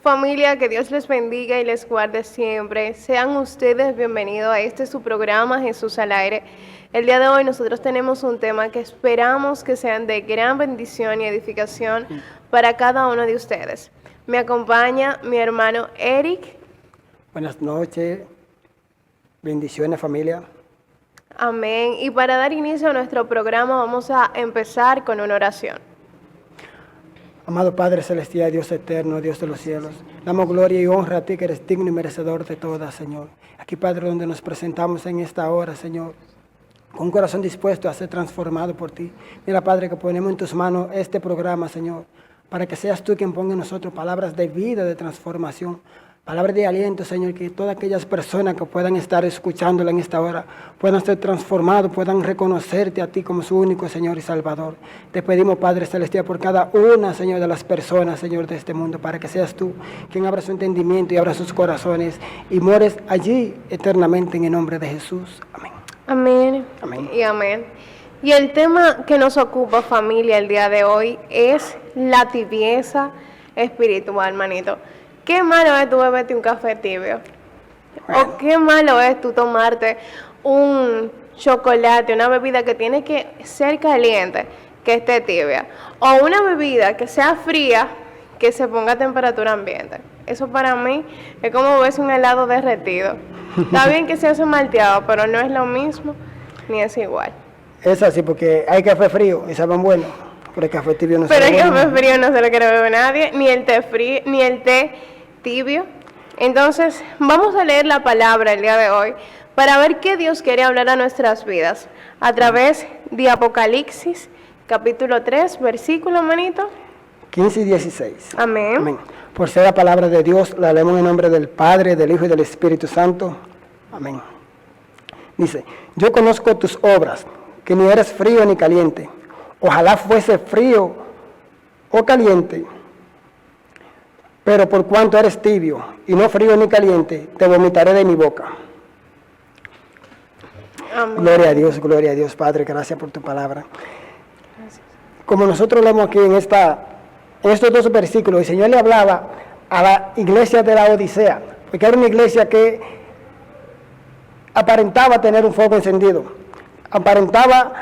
Familia, que Dios les bendiga y les guarde siempre. Sean ustedes bienvenidos a su programa Jesús al Aire. El día de hoy nosotros tenemos un tema que esperamos que sean de gran bendición y edificación para cada uno de ustedes. Me acompaña mi hermano Eric. Buenas noches, bendiciones familia. Amén. Y para dar inicio a nuestro programa vamos a empezar con una oración. Amado Padre Celestial, Dios eterno, Dios de los cielos, damos gloria y honra a ti que eres digno y merecedor de todas, Señor. Aquí, Padre, donde nos presentamos en esta hora, Señor, con un corazón dispuesto a ser transformado por ti. Mira, Padre, que ponemos en tus manos este programa, Señor, para que seas tú quien ponga en nosotros palabras de vida, de transformación, palabras de aliento, Señor, que todas aquellas personas que puedan estar escuchándola en esta hora puedan ser transformados, puedan reconocerte a ti como su único Señor y Salvador. Te pedimos, Padre Celestial, por cada una, Señor, de las personas, Señor, de este mundo, para que seas tú quien abra su entendimiento y abra sus corazones y mueres allí eternamente en el nombre de Jesús. Amén. Amén. Amén. Y amén. Y el tema que nos ocupa, familia, el día de hoy es la tibieza espiritual, manito. ¿Qué malo es tú beberte un café tibio? Bueno. ¿O qué malo es tú tomarte un chocolate, una bebida que tiene que ser caliente, que esté tibia? O una bebida que sea fría, que se ponga a temperatura ambiente. Eso para mí es como beberse un helado derretido. Está bien que se hace malteado, pero no es lo mismo ni es igual. Es así, porque hay café frío y saben bueno, pero el café tibio no Pero sabe el bueno. café frío no se lo quiere beber nadie, ni el té frío, ni el té tibio. Entonces, vamos a leer la palabra el día de hoy para ver qué Dios quiere hablar a nuestras vidas a través de Apocalipsis, capítulo 3, versículo, manito. 15 y 16. Amén. Amén. Por ser la palabra de Dios, la leemos en el nombre del Padre, del Hijo y del Espíritu Santo. Amén. Dice, yo conozco tus obras, que ni eres frío ni caliente. Ojalá fuese frío o caliente. Pero por cuanto eres tibio y no frío ni caliente, te vomitaré de mi boca. Amén. Gloria a Dios, Padre, gracias por tu palabra. Como nosotros leemos aquí en estos dos versículos, el Señor le hablaba a la iglesia de la Odisea, porque era una iglesia que aparentaba tener un fuego encendido, aparentaba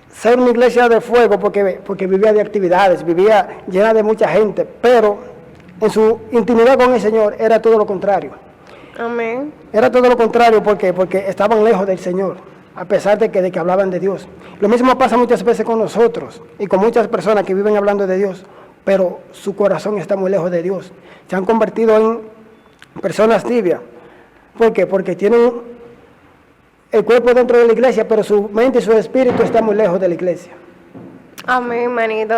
ser una iglesia de fuego porque vivía de actividades, vivía llena de mucha gente, pero en su intimidad con el Señor era todo lo contrario. Amén. Era todo lo contrario, ¿por qué? Porque estaban lejos del Señor, a pesar de que hablaban de Dios. Lo mismo pasa muchas veces con nosotros y con muchas personas que viven hablando de Dios, pero su corazón está muy lejos de Dios. Se han convertido en personas tibias. ¿Por qué? Porque tienen el cuerpo dentro de la iglesia, pero su mente y su espíritu están muy lejos de la iglesia. Amén, manito.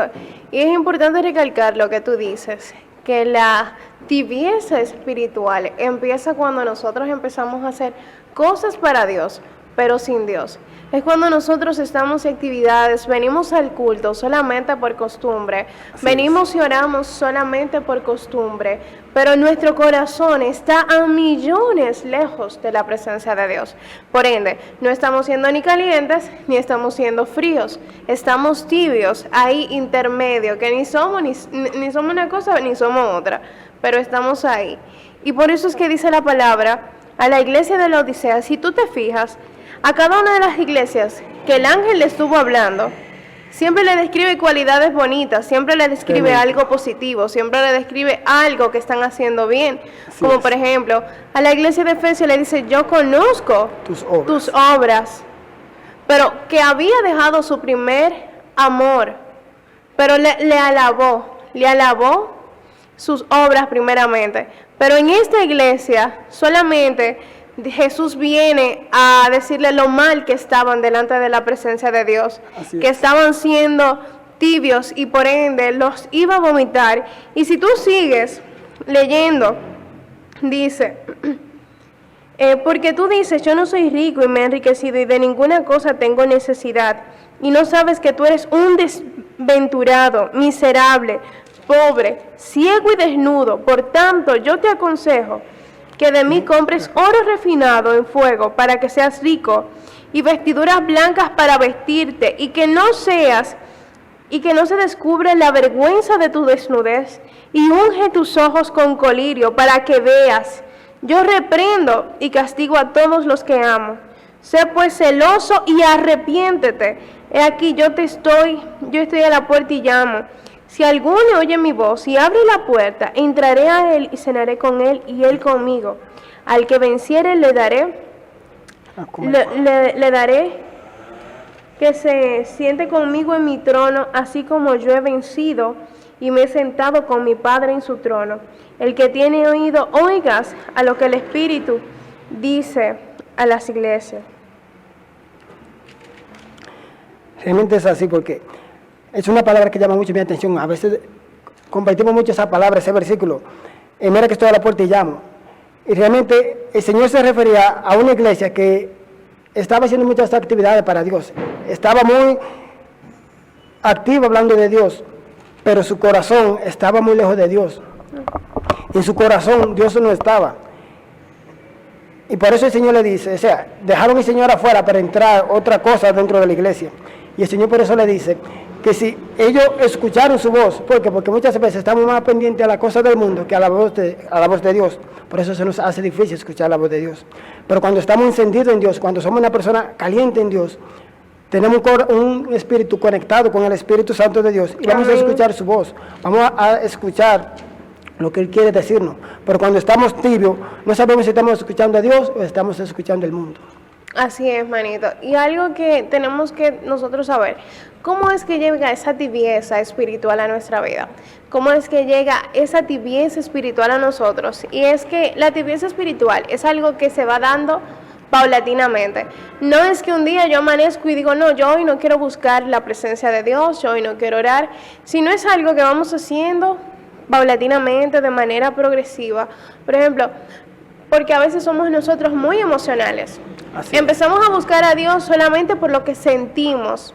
Y es importante recalcar lo que tú dices, que la tibieza espiritual empieza cuando nosotros empezamos a hacer cosas para Dios, pero sin Dios. Es cuando nosotros estamos en actividades, venimos al culto solamente por costumbre, venimos y oramos solamente por costumbre, pero nuestro corazón está a millones lejos de la presencia de Dios. Por ende, no estamos siendo ni calientes, ni estamos siendo fríos, estamos tibios, ahí intermedio, que ni somos una cosa, ni somos otra, pero estamos ahí. Y por eso es que dice la palabra a la iglesia de la Odisea, si tú te fijas, a cada una de las iglesias que el ángel le estuvo hablando, siempre le describe cualidades bonitas, siempre le describe algo positivo, siempre le describe algo que están haciendo bien. Así Como es. por ejemplo, a la iglesia de Efesios le dice, yo conozco tus obras, pero que había dejado su primer amor, pero le alabó sus obras primeramente. Pero en esta iglesia solamente Jesús viene a decirle lo mal que estaban delante de la presencia de Dios, que estaban siendo tibios y por ende los iba a vomitar. Y si tú sigues leyendo, dice, porque tú dices, yo no soy rico y me he enriquecido y de ninguna cosa tengo necesidad, y no sabes que tú eres un desventurado, miserable, pobre, ciego y desnudo. Por tanto, yo te aconsejo que de mí compres oro refinado en fuego para que seas rico, y vestiduras blancas para vestirte, y que no seas y que no se descubre la vergüenza de tu desnudez, y unge tus ojos con colirio para que veas. Yo reprendo y castigo a todos los que amo. Sé pues celoso y arrepiéntete. He aquí yo estoy a la puerta y llamo. Si alguno oye mi voz y abre la puerta, entraré a él y cenaré con él y él conmigo. Al que venciere le daré que se siente conmigo en mi trono, así como yo he vencido y me he sentado con mi Padre en su trono. El que tiene oído, oigas a lo que el Espíritu dice a las iglesias. Realmente es así, porque es una palabra que llama mucho mi atención. A veces compartimos mucho esa palabra, ese versículo. Mira que estoy a la puerta y llamo. Y realmente el Señor se refería a una iglesia que estaba haciendo muchas actividades para Dios. Estaba muy activa hablando de Dios, pero su corazón estaba muy lejos de Dios. En su corazón Dios no estaba. Y por eso el Señor le dice, o sea, dejaron al Señor afuera para entrar otra cosa dentro de la iglesia. Y el Señor por eso le dice que si ellos escucharon su voz, ¿por qué? Porque muchas veces estamos más pendientes a las cosas del mundo que a la voz de Dios. Por eso se nos hace difícil escuchar la voz de Dios. Pero cuando estamos encendidos en Dios, cuando somos una persona caliente en Dios, tenemos un espíritu conectado con el Espíritu Santo de Dios y vamos a escuchar su voz. Vamos a escuchar lo que Él quiere decirnos. Pero cuando estamos tibios, no sabemos si estamos escuchando a Dios o estamos escuchando el mundo. Así es, manito. Y algo que tenemos que nosotros saber, ¿cómo es que llega esa tibieza espiritual a nuestra vida? ¿Cómo es que llega esa tibieza espiritual a nosotros? Y es que la tibieza espiritual es algo que se va dando paulatinamente. No es que un día yo amanezco y digo, no, yo hoy no quiero buscar la presencia de Dios, yo hoy no quiero orar, sino es algo que vamos haciendo paulatinamente, de manera progresiva. Por ejemplo, porque a veces somos nosotros muy emocionales. Empezamos a buscar a Dios solamente por lo que sentimos.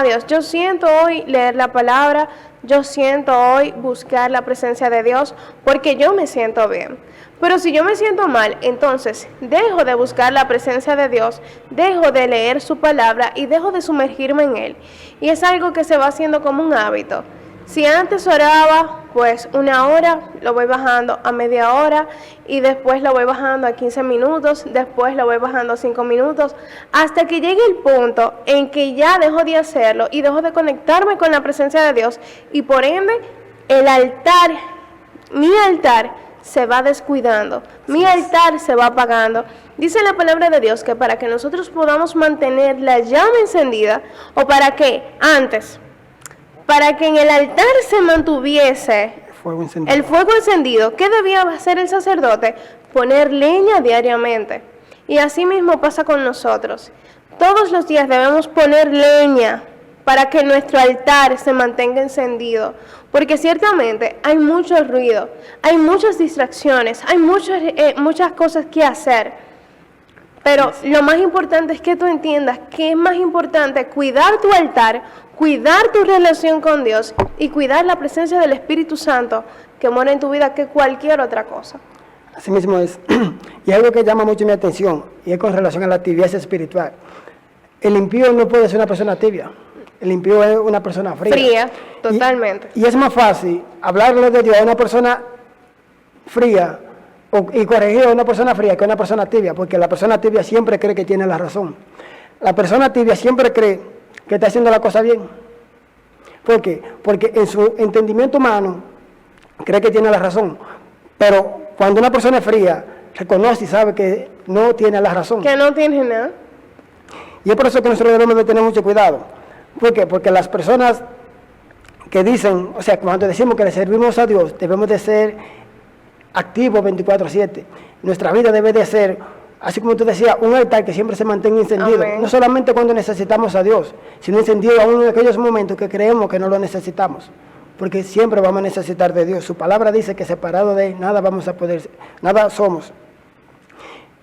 Dios, yo siento hoy leer la palabra, yo siento hoy buscar la presencia de Dios porque yo me siento bien. Pero si yo me siento mal, entonces dejo de buscar la presencia de Dios, dejo de leer su palabra y dejo de sumergirme en Él. Y es algo que se va haciendo como un hábito. Si antes oraba, pues 1 hora, lo voy bajando a media hora y después lo voy bajando a 15 minutos, después lo voy bajando a 5 minutos, hasta que llegue el punto en que ya dejo de hacerlo y dejo de conectarme con la presencia de Dios y por ende mi altar se va descuidando, mi altar se va apagando. Dice la palabra de Dios que para que nosotros podamos mantener la llama encendida o para que en el altar se mantuviese el fuego encendido, ¿qué debía hacer el sacerdote? Poner leña diariamente. Y así mismo pasa con nosotros. Todos los días debemos poner leña para que nuestro altar se mantenga encendido. Porque ciertamente hay mucho ruido, hay muchas distracciones, hay muchas cosas que hacer. Pero lo más importante es que tú entiendas que es más importante cuidar tu altar, cuidar tu relación con Dios y cuidar la presencia del Espíritu Santo que mora en tu vida que cualquier otra cosa. Así mismo es. Y algo que llama mucho mi atención y es con relación a la tibieza espiritual. El impío no puede ser una persona tibia. El impío es una persona fría. Fría, totalmente. Y es más fácil hablarle de Dios a una persona fría y corregir a una persona fría que a una persona tibia, porque la persona tibia siempre cree que tiene la razón. La persona tibia siempre cree que está haciendo la cosa bien. ¿Por qué? Porque en su entendimiento humano cree que tiene la razón. Pero cuando una persona es fría, reconoce y sabe que no tiene la razón. Que no tiene nada. Y es por eso que nosotros debemos de tener mucho cuidado. ¿Por qué? Porque las personas que dicen, o sea, cuando decimos que le servimos a Dios, debemos de ser activos 24/7. Nuestra vida debe de ser, así como tú decías, un altar que siempre se mantenga encendido. Amén. No solamente cuando necesitamos a Dios, sino encendido aún en aquellos momentos que creemos que no lo necesitamos. Porque siempre vamos a necesitar de Dios. Su palabra dice que separado de Él nada vamos a poder, nada somos.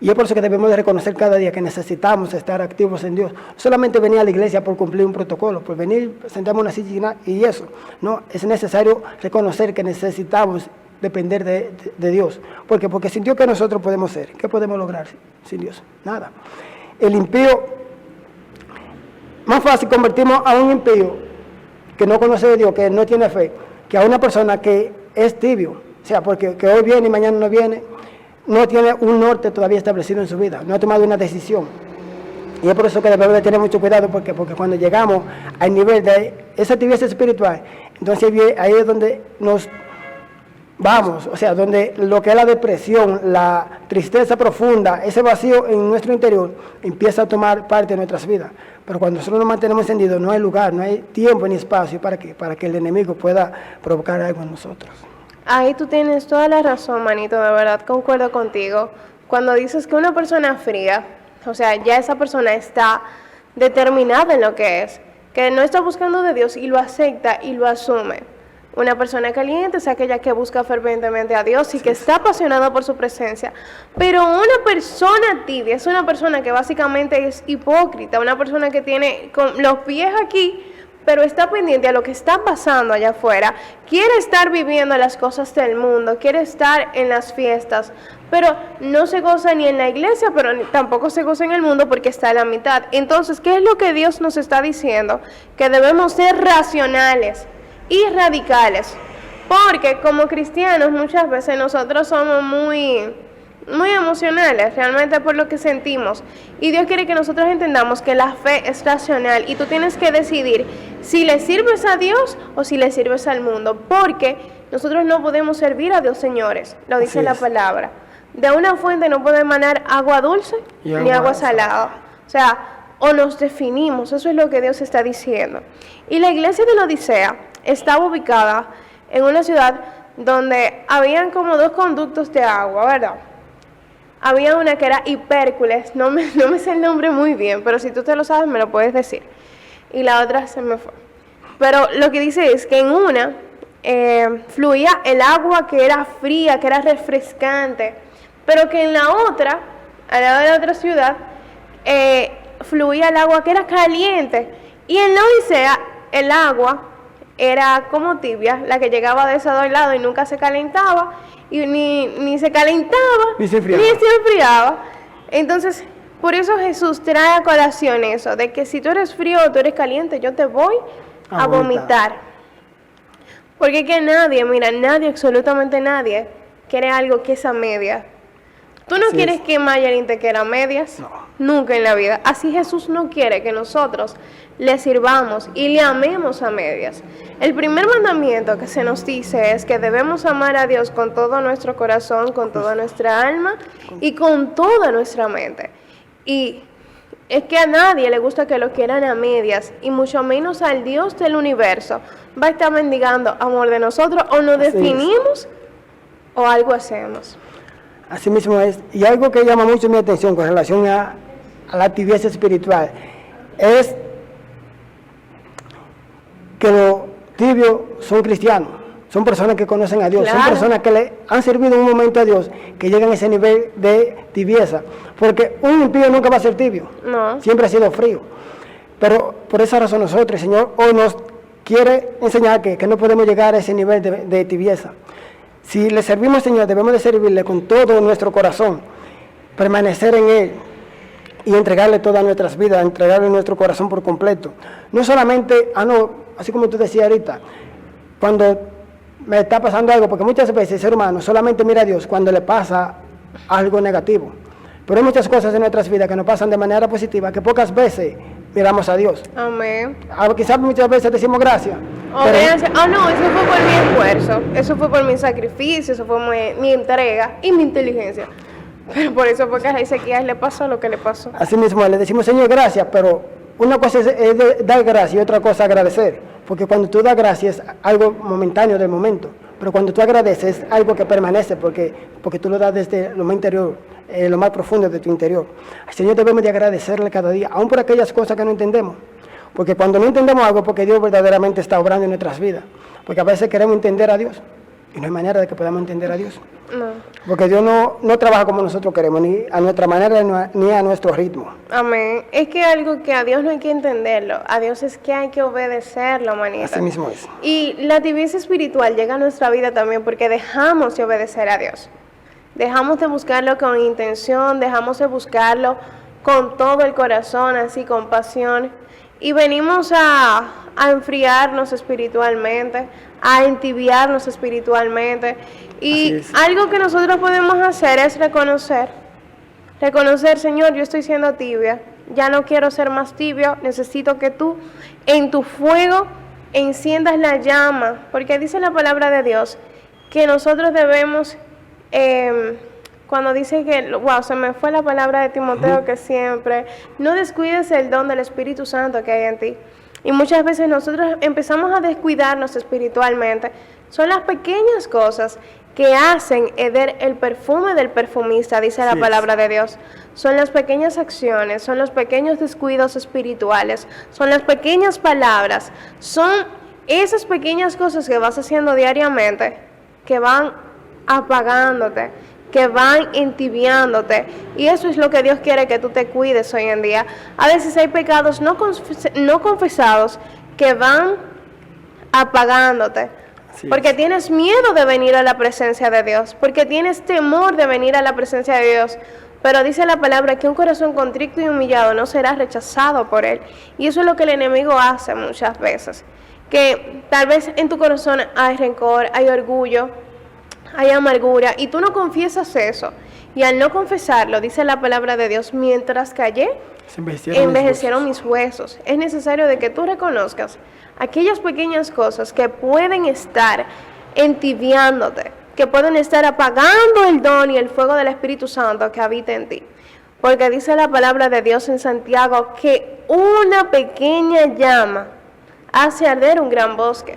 Y es por eso que debemos de reconocer cada día que necesitamos estar activos en Dios. No solamente venir a la iglesia por cumplir un protocolo, por venir, sentarme en una silla y eso. No, es necesario reconocer que necesitamos depender de Dios. ¿Por qué? Porque sin Dios, ¿qué nosotros podemos hacer? ¿Qué podemos lograr sin Dios? Nada. El impío, más fácil convertimos a un impío que no conoce de Dios, que no tiene fe, que a una persona que es tibio, o sea, porque que hoy viene y mañana no viene, no tiene un norte todavía establecido en su vida, no ha tomado una decisión. Y es por eso que debemos de tener mucho cuidado, porque cuando llegamos al nivel de esa tibieza espiritual, entonces ahí es donde nos vamos, o sea, donde lo que es la depresión, la tristeza profunda, ese vacío en nuestro interior, empieza a tomar parte de nuestras vidas. Pero cuando nosotros nos mantenemos encendidos, no hay lugar, no hay tiempo ni espacio para que el enemigo pueda provocar algo en nosotros. Ahí tú tienes toda la razón, manito, de verdad, concuerdo contigo. Cuando dices que una persona fría, o sea, ya esa persona está determinada en lo que no está buscando de Dios y lo acepta y lo asume. Una persona caliente es aquella que busca fervientemente a Dios y que está apasionada por su presencia. Pero una persona tibia es una persona que básicamente es hipócrita, una persona que tiene con los pies aquí, pero está pendiente a lo que está pasando allá afuera. Quiere estar viviendo las cosas del mundo, quiere estar en las fiestas, pero no se goza ni en la iglesia, pero tampoco se goza en el mundo porque está a la mitad. Entonces, ¿qué es lo que Dios nos está diciendo? Que debemos ser racionales y radicales, porque como cristianos muchas veces nosotros somos muy emocionales realmente por lo que sentimos, y Dios quiere que nosotros entendamos que la fe es racional y tú tienes que decidir si le sirves a Dios o si le sirves al mundo, porque nosotros no podemos servir a Dios, señores, lo dice la palabra. De una fuente no puede emanar agua dulce ni agua salada, o sea, o nos definimos, eso es lo que Dios está diciendo. Y la iglesia de la Odisea estaba ubicada en una ciudad donde habían como 2 conductos de agua, ¿verdad? Había una que era Hipércules, no me sé el nombre muy bien, pero si tú te lo sabes me lo puedes decir. Y la otra se me fue. Pero lo que dice es que en una fluía el agua que era fría, que era refrescante, pero que en la otra, al lado de la otra ciudad, fluía el agua que era caliente. Y en la Odisea el agua era como tibia, la que llegaba de esos 2 lados y nunca se calentaba, y ni se calentaba, ni se enfriaba. Entonces, por eso Jesús trae a colación eso, de que si tú eres frío o tú eres caliente, yo te voy a vomitar. Porque que nadie, absolutamente nadie, quiere algo que es a media. Tú no quieres que Mayelin te quiera a medias, nunca en la vida. Así Jesús no quiere que nosotros le sirvamos y le amemos a medias. El primer mandamiento que se nos dice es que debemos amar a Dios con todo nuestro corazón, con toda nuestra alma y con toda nuestra mente. Y es que a nadie le gusta que lo quieran a medias, y mucho menos al Dios del universo. Va a estar mendigando amor de nosotros, o nos definimos o algo hacemos. Así mismo es. Y algo que llama mucho mi atención con relación a la tibieza espiritual es que los tibios son cristianos, son personas que conocen a Dios, son personas que le han servido un momento a Dios, que llegan a ese nivel de tibieza, porque un impío nunca va a ser tibio, siempre ha sido frío. Pero por esa razón nosotros, el Señor hoy nos quiere enseñar que no podemos llegar a ese nivel de tibieza. Si le servimos al Señor, debemos de servirle con todo nuestro corazón, permanecer en Él y entregarle todas nuestras vidas, entregarle nuestro corazón por completo. No solamente, así como tú decías ahorita, cuando me está pasando algo, porque muchas veces el ser humano solamente mira a Dios cuando le pasa algo negativo. Pero hay muchas cosas en nuestras vidas que nos pasan de manera positiva, que pocas veces miramos a Dios. Amén. Quizás muchas veces decimos gracias. No, eso fue por mi esfuerzo, eso fue por mi sacrificio, eso fue mi entrega y mi inteligencia. Pero por eso fue que a Ezequiel le pasó lo que le pasó. Así mismo le decimos, Señor, gracias, pero una cosa es dar gracias y otra cosa es agradecer. Porque cuando tú das gracias es algo momentáneo del momento, pero cuando tú agradeces es algo que permanece, porque tú lo das desde lo más interior, lo más profundo de tu interior. Al Señor debemos de agradecerle cada día, aun por aquellas cosas que no entendemos. Porque cuando no entendemos algo, porque Dios verdaderamente está obrando en nuestras vidas. Porque a veces queremos entender a Dios y no hay manera de que podamos entender a Dios. No. Porque Dios no trabaja como nosotros queremos, ni a nuestra manera ni a nuestro ritmo. Amén. Es que algo que a Dios no hay que entenderlo, a Dios es que hay que obedecerlo, manita. Así mismo es. Y la tibieza espiritual llega a nuestra vida también porque dejamos de obedecer a Dios. Dejamos de buscarlo con intención, dejamos de buscarlo con todo el corazón, así con pasión. y venimos a enfriarnos espiritualmente, a entibiarnos espiritualmente. Y algo que nosotros podemos hacer es reconocer, Señor, yo estoy siendo tibia, ya no quiero ser más tibio, necesito que tú en tu fuego enciendas la llama, porque dice la palabra de Dios que nosotros debemos, cuando dice que, wow, se me fue la palabra de Timoteo, que siempre, no descuides el don del Espíritu Santo que hay en ti. Y muchas veces nosotros empezamos a descuidarnos espiritualmente. Son las pequeñas cosas que hacen herder el perfume del perfumista, dice la palabra de Dios. Son las pequeñas acciones, son los pequeños descuidos espirituales, son las pequeñas palabras, son esas pequeñas cosas que vas haciendo diariamente que van apagándote, que van entibiándote, y eso es lo que Dios quiere que tú te cuides hoy en día. A veces hay pecados no confesados que van apagándote, porque tienes miedo de venir a la presencia de Dios, porque tienes temor de venir a la presencia de Dios. Pero dice la palabra que un corazón contrito y humillado no será rechazado por Él. Y eso es lo que el enemigo hace muchas veces. Que tal vez en tu corazón hay rencor, hay orgullo, hay amargura, y tú no confiesas eso. Y al no confesarlo, dice la palabra de Dios, mientras callé, envejecieron mis huesos. Es necesario de que tú reconozcas aquellas pequeñas cosas que pueden estar entibiándote, que pueden estar apagando el don y el fuego del Espíritu Santo que habita en ti. Porque dice la palabra de Dios en Santiago que una pequeña llama hace arder un gran bosque.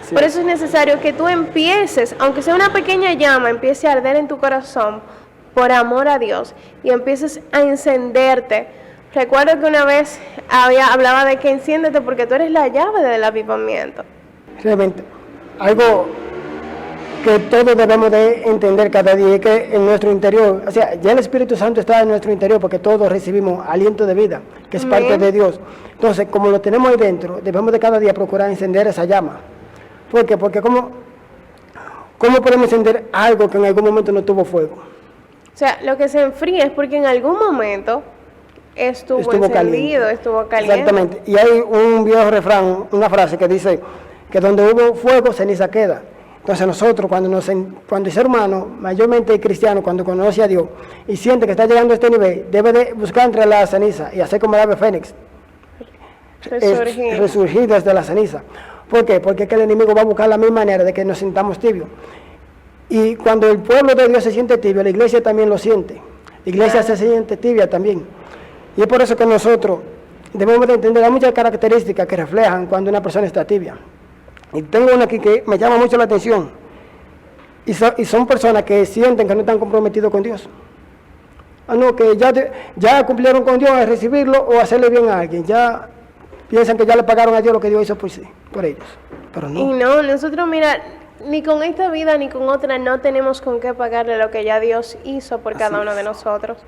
Sí. Por eso es necesario que tú empieces, aunque sea una pequeña llama, empiece a arder en tu corazón por amor a Dios y empieces a encenderte. Recuerdo que una vez hablaba de que enciéndete porque tú eres la llave del avivamiento. Realmente, algo que todos debemos de entender cada día es que en nuestro interior, o sea, ya el Espíritu Santo está en nuestro interior porque todos recibimos aliento de vida, que es parte de Dios. Entonces, como lo tenemos ahí dentro, debemos de cada día procurar encender esa llama. ¿Por qué? Porque ¿cómo podemos encender algo que en algún momento no tuvo fuego? O sea, lo que se enfría es porque en algún momento estuvo encendido, caliente. Estuvo caliente. Exactamente. Y hay un viejo refrán, una frase que dice que donde hubo fuego, ceniza queda. Entonces nosotros, cuando el ser humano, mayormente el cristiano, cuando conoce a Dios y siente que está llegando a este nivel, debe de buscar entre la ceniza y hacer como el ave fénix. Resurgir desde la ceniza. ¿Por qué? Porque es que el enemigo va a buscar la misma manera de que nos sintamos tibios. Y cuando el pueblo de Dios se siente tibio, la iglesia también lo siente. La iglesia se siente tibia también. Y es por eso que nosotros debemos de entender, hay muchas características que reflejan cuando una persona está tibia. Y tengo una aquí que me llama mucho la atención. Y son personas que sienten que no están comprometidos con Dios. No, que ya cumplieron con Dios a recibirlo o hacerle bien a alguien. Ya piensan que ya le pagaron a Dios lo que Dios hizo por ellos. Pero no. Y no, nosotros, mira, ni con esta vida ni con otra no tenemos con qué pagarle lo que ya Dios hizo por cada uno de nosotros.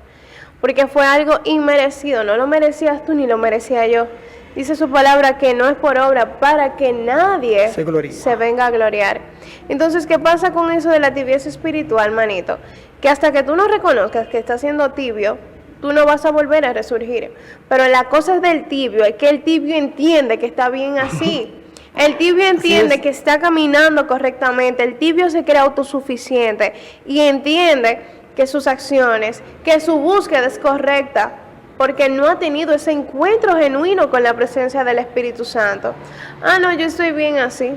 Porque fue algo inmerecido, no lo merecías tú ni lo merecía yo. Dice su palabra que no es por obra para que nadie se venga a gloriar. Entonces, ¿qué pasa con eso de la tibieza espiritual, manito? Que hasta que tú no reconozcas que estás siendo tibio, tú no vas a volver a resurgir. Pero la cosa del tibio es que el tibio entiende que está bien así. El tibio entiende que está caminando correctamente. El tibio se cree autosuficiente y entiende que sus acciones, que su búsqueda es correcta, porque no ha tenido ese encuentro genuino con la presencia del Espíritu Santo. Ah, no, yo estoy bien así.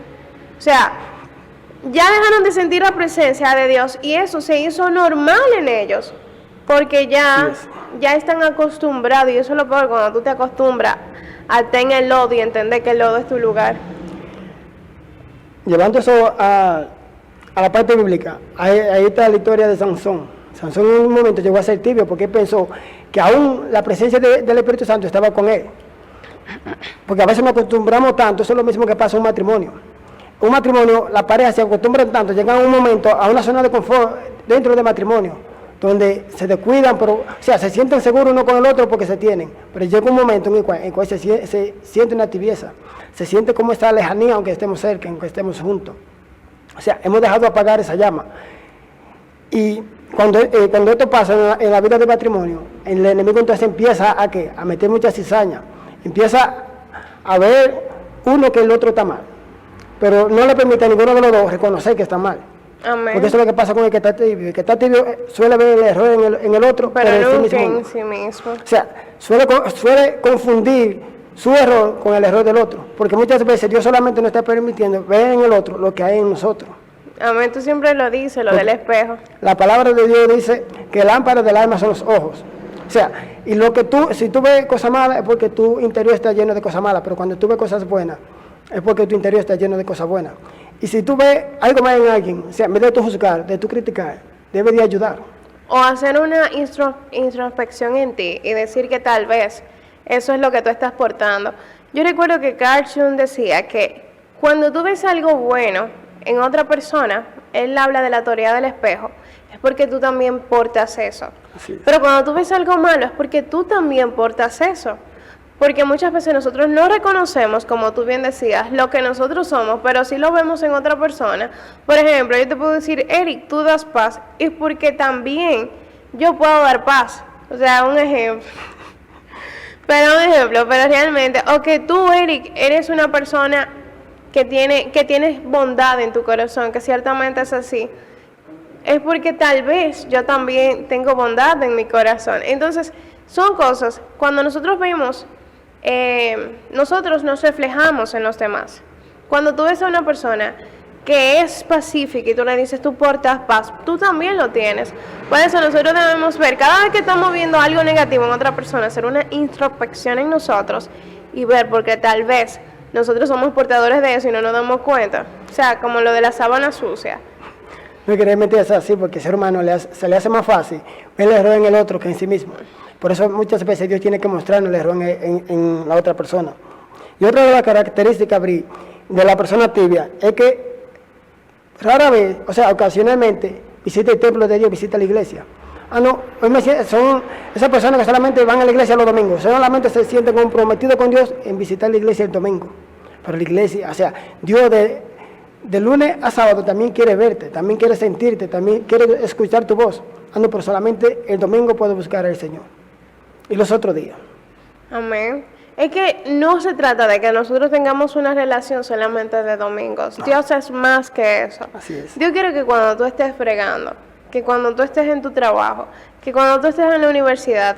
O sea, ya dejaron de sentir la presencia de Dios y eso se hizo normal en ellos, porque ya están acostumbrados, y eso es lo peor, cuando tú te acostumbras a estar en el lodo y entender que el lodo es tu lugar. Llevando eso a la parte bíblica, ahí está la historia de Sansón. Sansón en un momento llegó a ser tibio porque él pensó que aún la presencia del Espíritu Santo estaba con él. Porque a veces nos acostumbramos tanto, eso es lo mismo que pasa en un matrimonio. Un matrimonio, la pareja se acostumbran tanto, llegan a un momento a una zona de confort dentro del matrimonio, donde se descuidan, pero, o sea, se sienten seguros uno con el otro porque se tienen. Pero llega un momento en el cual se siente una tibieza, se siente como esta lejanía aunque estemos cerca, aunque estemos juntos. O sea, hemos dejado apagar esa llama. Y cuando esto pasa en la vida del matrimonio, el enemigo entonces empieza a meter mucha cizaña, empieza a ver uno que el otro está mal, pero no le permite a ninguno de los dos reconocer que está mal. Amén. Porque eso es lo que pasa con el que está tibio. El que está tibio suele ver el error en el otro, Pero en nunca sí mismo. en sí mismo. O sea, suele confundir su error con el error del otro, porque muchas veces Dios solamente nos está permitiendo ver en el otro lo que hay en nosotros. Amén, tú siempre lo dices, lo del espejo. La palabra de Dios dice que el lámpara del alma son los ojos. O sea, y lo que si tú ves cosas malas es porque tu interior está lleno de cosas malas, pero cuando tú ves cosas buenas es porque tu interior está lleno de cosas buenas. Y si tú ves algo mal en alguien, o sea, en vez de tú juzgar, de tú criticar, debes de ayudar. O hacer una introspección en ti y decir que tal vez eso es lo que tú estás portando. Yo recuerdo que Carl Jung decía que cuando tú ves algo bueno en otra persona, él habla de la teoría del espejo, es porque tú también portas eso. Así es. Pero cuando tú ves algo malo es porque tú también portas eso. Porque muchas veces nosotros no reconocemos, como tú bien decías, lo que nosotros somos, pero sí lo vemos en otra persona. Por ejemplo, yo te puedo decir, Eric, tú das paz, y porque también yo puedo dar paz. O sea, un ejemplo. Pero realmente, o que tú, Eric, eres una persona que tienes bondad en tu corazón, que ciertamente es así, es porque tal vez yo también tengo bondad en mi corazón. Entonces, son cosas, cuando nosotros vemos, nosotros nos reflejamos en los demás. Cuando tú ves a una persona que es pacífica y tú le dices, tú portas paz, tú también lo tienes. Por eso nosotros debemos ver, cada vez que estamos viendo algo negativo en otra persona, hacer una introspección en nosotros y ver, porque tal vez nosotros somos portadores de eso y no nos damos cuenta. O sea, como lo de la sábana sucia. No quería meterse así porque al ser humano se le hace más fácil ver el error en el otro que en sí mismo. Por eso muchas veces Dios tiene que mostrarnos el error en la otra persona. Y otra de las características, Bri, de la persona tibia es que rara vez, o sea, ocasionalmente, visita el templo de Dios, visita la iglesia. No, son esas personas que solamente van a la iglesia los domingos, solamente se sienten comprometidos con Dios en visitar la iglesia el domingo. Pero la iglesia, o sea, Dios de lunes a sábado también quiere verte, también quiere sentirte, también quiere escuchar tu voz. No, pero solamente el domingo puedo buscar al Señor. Y los otros días. Amén. Es que no se trata de que nosotros tengamos una relación solamente de domingos. No. Dios es más que eso. Así es. Dios quiere que cuando tú estés fregando, que cuando tú estés en tu trabajo, que cuando tú estés en la universidad,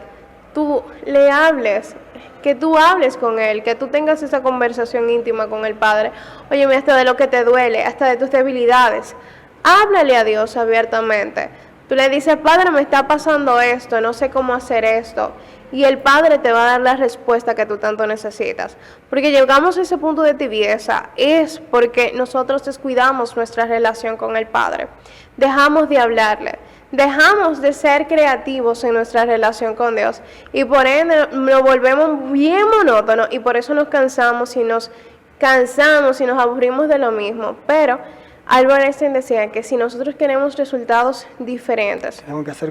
tú le hables, que tú hables con Él, que tú tengas esa conversación íntima con el Padre. Óyeme, hasta de lo que te duele, hasta de tus debilidades. Háblale a Dios abiertamente. Tú le dices, Padre, me está pasando esto, no sé cómo hacer esto. Y el Padre te va a dar la respuesta que tú tanto necesitas. Porque llegamos a ese punto de tibieza, es porque nosotros descuidamos nuestra relación con el Padre. Dejamos de hablarle, dejamos de ser creativos en nuestra relación con Dios. Y por ende nos volvemos bien monótonos y por eso nos cansamos y nos aburrimos de lo mismo. Pero Albert Einstein decía que si nosotros queremos resultados diferentes,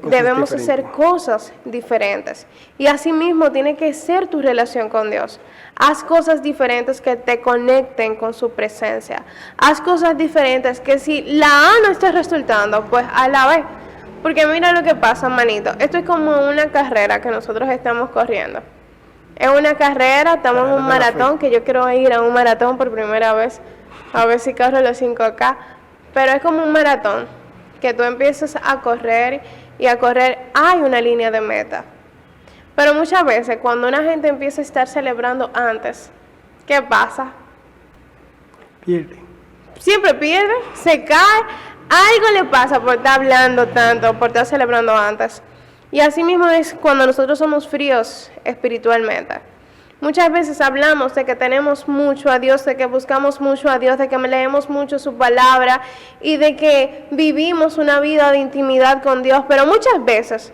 debemos hacer cosas diferentes. Y así mismo tiene que ser tu relación con Dios. Haz cosas diferentes que te conecten con su presencia. Haz cosas diferentes que si la A no está resultando, pues a la B. Porque mira lo que pasa, manito. Esto es como una carrera que nosotros estamos corriendo. Es una carrera, estamos en un maratón, que yo quiero ir a un maratón por primera vez. A ver si corro los 5K. Pero es como un maratón, que tú empiezas a correr y a correr, hay una línea de meta. Pero muchas veces cuando una gente empieza a estar celebrando antes, ¿qué pasa? Pierde. Siempre pierde, se cae, algo le pasa por estar hablando tanto, por estar celebrando antes. Y así mismo es cuando nosotros somos fríos espiritualmente. Muchas veces hablamos de que tenemos mucho a Dios, de que buscamos mucho a Dios, de que leemos mucho su palabra y de que vivimos una vida de intimidad con Dios, pero muchas veces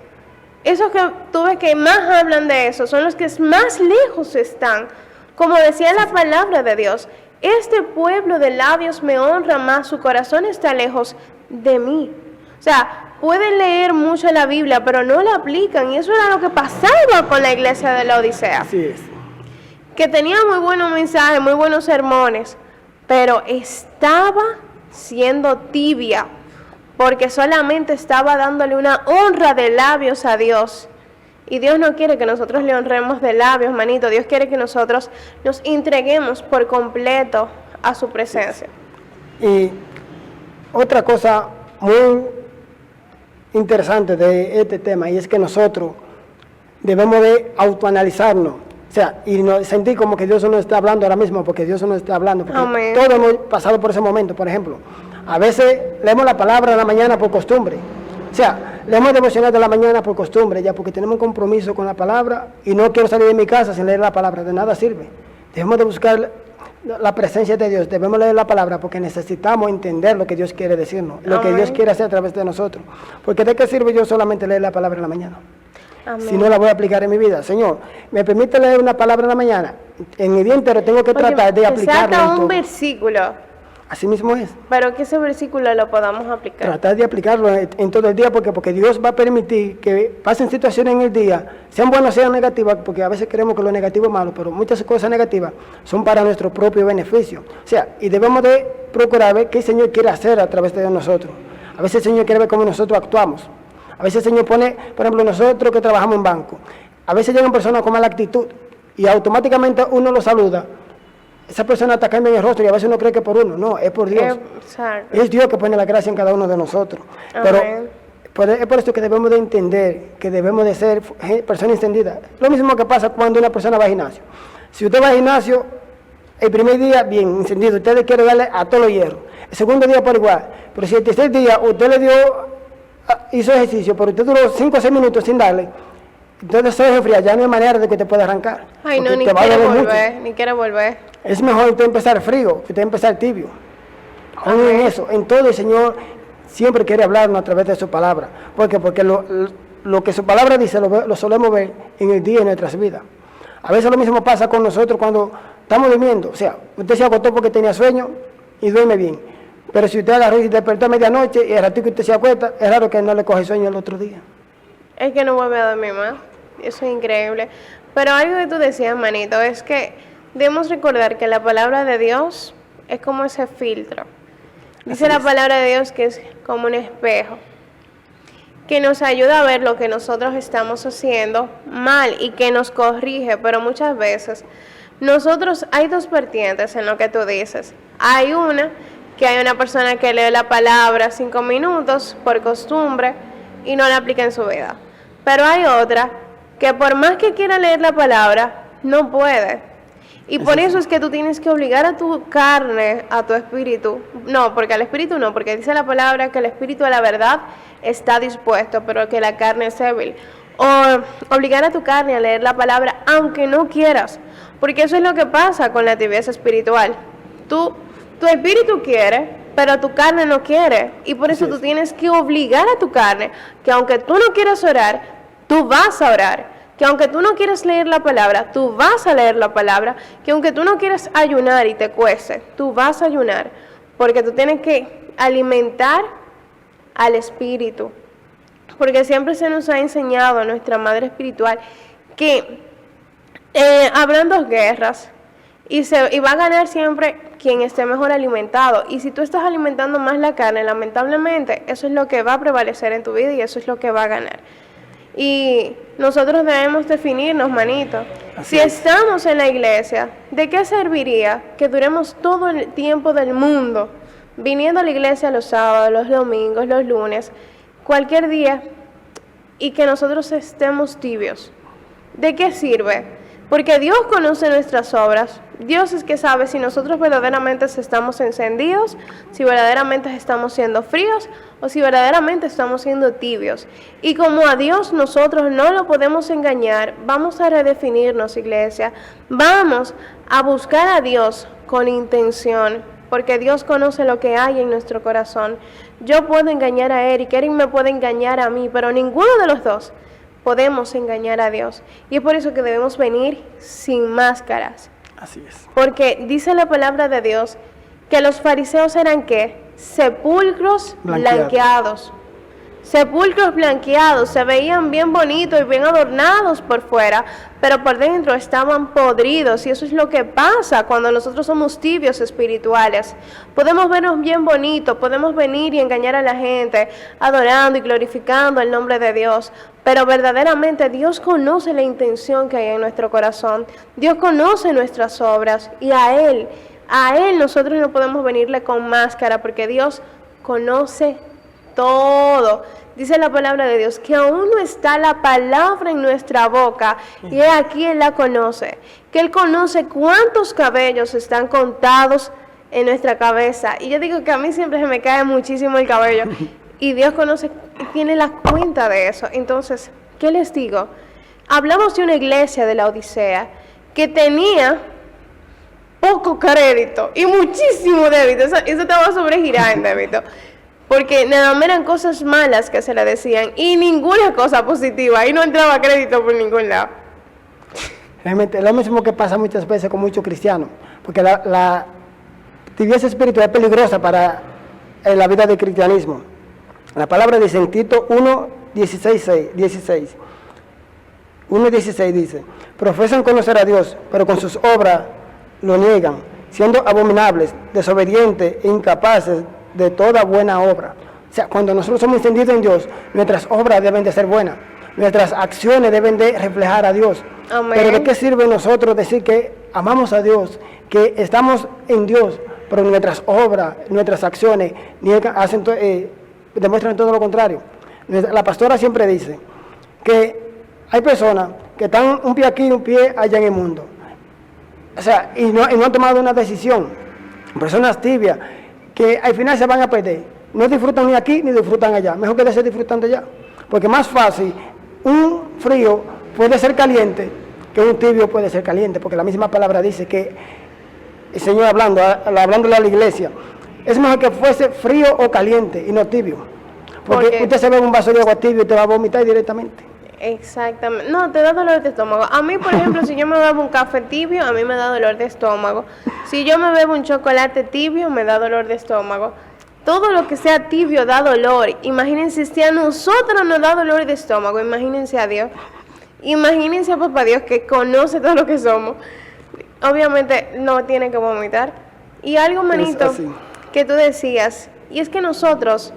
esos que tú ves que más hablan de eso son los que más lejos están. Como decía la palabra de Dios, este pueblo de labios me honra más, su corazón está lejos de mí. O sea, pueden leer mucho la Biblia, pero no la aplican, y eso era lo que pasaba con la iglesia de la Odisea. Así es. Que tenía muy buenos mensajes, muy buenos sermones, pero estaba siendo tibia, porque solamente estaba dándole una honra de labios a Dios Y Dios no quiere que nosotros le honremos de labios, manito. Dios quiere que nosotros nos entreguemos por completo a su presencia. Y otra cosa muy interesante de este tema, y es que nosotros debemos de autoanalizarnos. O sea, y no sentir como que Dios no está hablando ahora mismo, porque Dios no está hablando, porque Amén. todos hemos pasado por ese momento. Por ejemplo, a veces leemos la palabra en la mañana por costumbre. O sea, leemos devocional de la mañana por costumbre, ya porque tenemos un compromiso con la palabra y no quiero salir de mi casa sin leer la palabra, de nada sirve. Debemos de buscar la presencia de Dios, debemos leer la palabra porque necesitamos entender lo que Dios quiere decirnos, lo que Dios quiere hacer a través de nosotros. Porque ¿de qué sirve yo solamente leer la palabra en la mañana? Amén. Si no la voy a aplicar en mi vida. Señor, ¿me permite leer una palabra en la mañana? En mi día entero tengo que tratar de aplicarla en un todo. versículo, Así mismo es. pero que ese versículo lo podamos aplicar. Tratar de aplicarlo en todo el día, porque Dios va a permitir que pasen situaciones en el día, sean buenas o sean negativas, porque a veces creemos que lo negativo es malo, pero muchas cosas negativas son para nuestro propio beneficio. O sea, y debemos de procurar ver qué el Señor quiere hacer a través de nosotros. A veces el Señor quiere ver cómo nosotros actuamos. A veces el Señor pone, por ejemplo, nosotros que trabajamos en banco, a veces llegan personas con mala actitud y automáticamente uno los saluda. Esa persona está cayendo en el rostro y a veces uno cree que por uno, no, es por Dios. Exacto. Es Dios que pone la gracia en cada uno de nosotros. Amén. Pero es por esto que debemos de entender que debemos de ser personas encendidas. Lo mismo que pasa cuando una persona va al gimnasio. Si usted va al gimnasio, el primer día, bien, encendido, usted quiere darle a todos los hierros. El segundo día por igual. Pero si el tercer día usted le hizo ejercicio, pero usted duró 5 o 6 minutos sin darle, entonces se deja enfriar, ya no hay manera de que te pueda arrancar. Ay, no, porque ni te va a quiero doler mucho. volver, ni quiero volver. Es mejor usted empezar frío que usted empezar tibio. Aún en eso, en todo el Señor siempre quiere hablarnos a través de su palabra. ¿Por qué? Porque lo que su palabra dice lo solemos ver en el día de nuestras vidas. A veces lo mismo pasa con nosotros cuando estamos durmiendo. O sea, usted se acostó porque tenía sueño y duerme bien. Pero si usted agarró y despertó a medianoche y el ratito que usted se acuesta, es raro que no le coge sueño el otro día. Es que no vuelve a dormir más. Eso es increíble. Pero algo que tú decías, manito, es que debemos recordar que la palabra de Dios es como ese filtro. Dice la palabra de Dios que es como un espejo, que nos ayuda a ver lo que nosotros estamos haciendo mal y que nos corrige, pero muchas veces nosotros, hay dos vertientes en lo que tú dices. Hay una, que hay una persona que lee la palabra 5 minutos por costumbre y no la aplica en su vida. Pero hay otra que por más que quiera leer la palabra, no puede. Y por eso es que tú tienes que obligar a tu carne, a tu espíritu. No, porque al espíritu no, porque dice la palabra que el espíritu a la verdad está dispuesto, pero que la carne es débil. O obligar a tu carne a leer la palabra aunque no quieras, porque eso es lo que pasa con la tibieza espiritual. Tu espíritu quiere, pero tu carne no quiere. Y por eso tú tienes que obligar a tu carne que aunque tú no quieras orar, tú vas a orar. Que aunque tú no quieras leer la palabra, tú vas a leer la palabra. Que aunque tú no quieras ayunar y te cueste, tú vas a ayunar. Porque tú tienes que alimentar al espíritu. Porque siempre se nos ha enseñado a nuestra madre espiritual que habrán dos guerras y va a ganar siempre quien esté mejor alimentado. Y si tú estás alimentando más la carne, lamentablemente, eso es lo que va a prevalecer en tu vida y eso es lo que va a ganar. Y nosotros debemos definirnos, manito. Si estamos en la iglesia, ¿de qué serviría que duremos todo el tiempo del mundo viniendo a la iglesia los sábados, los domingos, los lunes, cualquier día, y que nosotros estemos tibios? ¿De qué sirve? Porque Dios conoce nuestras obras. Dios es que sabe si nosotros verdaderamente estamos encendidos, si verdaderamente estamos siendo fríos o si verdaderamente estamos siendo tibios. Y como a Dios nosotros no lo podemos engañar, vamos a redefinirnos, iglesia. Vamos a buscar a Dios con intención, porque Dios conoce lo que hay en nuestro corazón. Yo puedo engañar a Eric me puede engañar a mí, pero ninguno de los dos podemos engañar a Dios. Y es por eso que debemos venir sin máscaras. Así es. Porque dice la palabra de Dios que los fariseos eran ¿qué? Sepulcros blanqueados. sepulcros blanqueados, se veían bien bonitos y bien adornados por fuera, pero por dentro estaban podridos, y eso es lo que pasa cuando nosotros somos tibios espirituales. Podemos vernos bien bonitos, podemos venir y engañar a la gente, adorando y glorificando el nombre de Dios, pero verdaderamente Dios conoce la intención que hay en nuestro corazón, Dios conoce nuestras obras, y a Él nosotros no podemos venirle con máscara, porque Dios conoce todo. Dice la palabra de Dios que aún no está la palabra en nuestra boca, y he aquí Él la conoce, que Él conoce cuántos cabellos están contados en nuestra cabeza. Y yo digo que a mí siempre se me cae muchísimo el cabello, y Dios conoce, tiene la cuenta de eso. Entonces, ¿qué les digo? Hablamos de una iglesia de la Odisea que tenía poco crédito y muchísimo débito. Eso estaba sobregirado en débito, porque nada más eran cosas malas que se le decían y ninguna cosa positiva, y no entraba crédito por ningún lado. Realmente es lo mismo que pasa muchas veces con muchos cristianos, porque la tibieza espiritual es peligrosa para la vida del cristianismo. La palabra dice en Tito 1:16 dice: profesan conocer a Dios, pero con sus obras lo niegan, siendo abominables, desobedientes e incapaces de toda buena obra. O sea, cuando nosotros somos entendidos en Dios, nuestras obras deben de ser buenas, nuestras acciones deben de reflejar a Dios. Amén. Pero ¿de qué sirve nosotros decir que amamos a Dios, que estamos en Dios, pero nuestras obras, nuestras acciones demuestran todo lo contrario? La pastora siempre dice que hay personas que están un pie aquí y un pie allá en el mundo. O sea, y no han tomado una decisión. Personas tibias que al final se van a perder. No disfrutan ni aquí ni disfrutan allá. Mejor que de ser disfrutando allá. Porque más fácil, un frío puede ser caliente que un tibio puede ser caliente. Porque la misma palabra dice que el Señor hablándole a la iglesia, es mejor que fuese frío o caliente y no tibio. Porque usted se bebe un vaso de agua tibio y te va a vomitar directamente. Exactamente. No, te da dolor de estómago. A mí, por ejemplo, si yo me bebo un café tibio, a mí me da dolor de estómago. Si yo me bebo un chocolate tibio, me da dolor de estómago. Todo lo que sea tibio da dolor. Imagínense si a nosotros nos da dolor de estómago, imagínense a Dios. Imagínense a Papá Dios, que conoce todo lo que somos. Obviamente no tiene que vomitar. Y algo, manito, que tú decías, y es que nosotros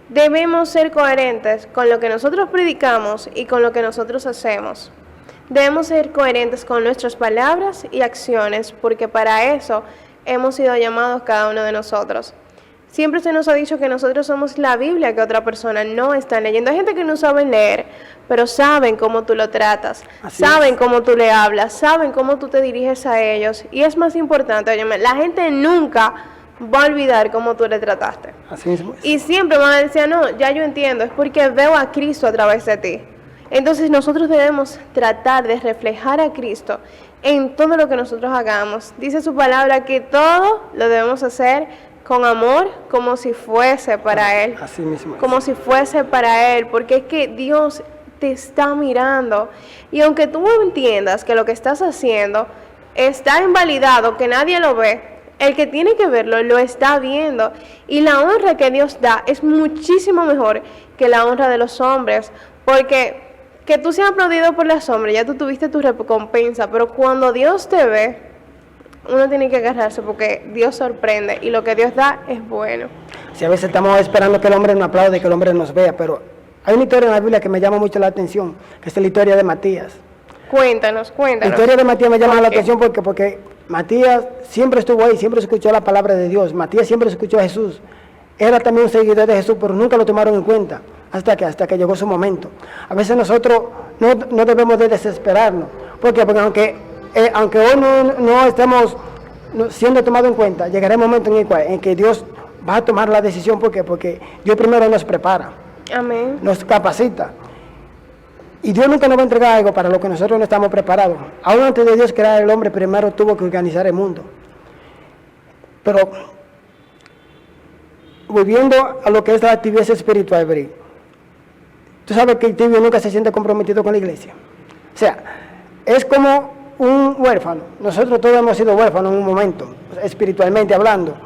debemos ser coherentes con lo que nosotros predicamos y con lo que nosotros hacemos. Debemos ser coherentes con nuestras palabras y acciones, porque para eso hemos sido llamados cada uno de nosotros. Siempre se nos ha dicho que nosotros somos la Biblia que otra persona no está leyendo. Hay gente que no sabe leer, pero saben cómo tú lo tratas, saben cómo tú le hablas, saben cómo tú te diriges a ellos. Y es más importante, óyeme, la gente nunca va a olvidar cómo tú le trataste. Así mismo es. Y siempre van a decir, no, ya yo entiendo, es porque veo a Cristo a través de ti. Entonces nosotros debemos tratar de reflejar a Cristo en todo lo que nosotros hagamos. Dice su palabra que todo lo debemos hacer con amor, como si fuese para Él. Así mismo es. Como si fuese para Él, porque es que Dios te está mirando. Y aunque tú entiendas que lo que estás haciendo está invalidado, que nadie lo ve, el que tiene que verlo lo está viendo, y la honra que Dios da es muchísimo mejor que la honra de los hombres, porque que tú seas aplaudido por los hombres, ya tú tuviste tu recompensa, pero cuando Dios te ve, uno tiene que agarrarse, porque Dios sorprende y lo que Dios da es bueno. Si a veces estamos esperando que el hombre nos aplaude, que el hombre nos vea, pero hay una historia en la Biblia que me llama mucho la atención, que es la historia de Matías. Cuéntanos. La historia de Matías me llama la atención porque Matías siempre estuvo ahí, siempre escuchó la palabra de Dios. Matías siempre escuchó a Jesús. Era también un seguidor de Jesús, pero nunca lo tomaron en cuenta hasta que llegó su momento. A veces nosotros no debemos de desesperarnos. ¿Por qué? Porque aunque hoy no estemos siendo tomados en cuenta, llegará el momento en que Dios va a tomar la decisión. ¿Por qué? Porque Dios primero nos prepara. Amén. Nos capacita. Y Dios nunca nos va a entregar algo para lo que nosotros no estamos preparados. Aún antes de Dios crear el hombre, primero tuvo que organizar el mundo. Pero, volviendo a lo que es la tibieza espiritual, Bri, tú sabes que el tibio nunca se siente comprometido con la iglesia. O sea, es como un huérfano. Nosotros todos hemos sido huérfanos en un momento, espiritualmente hablando.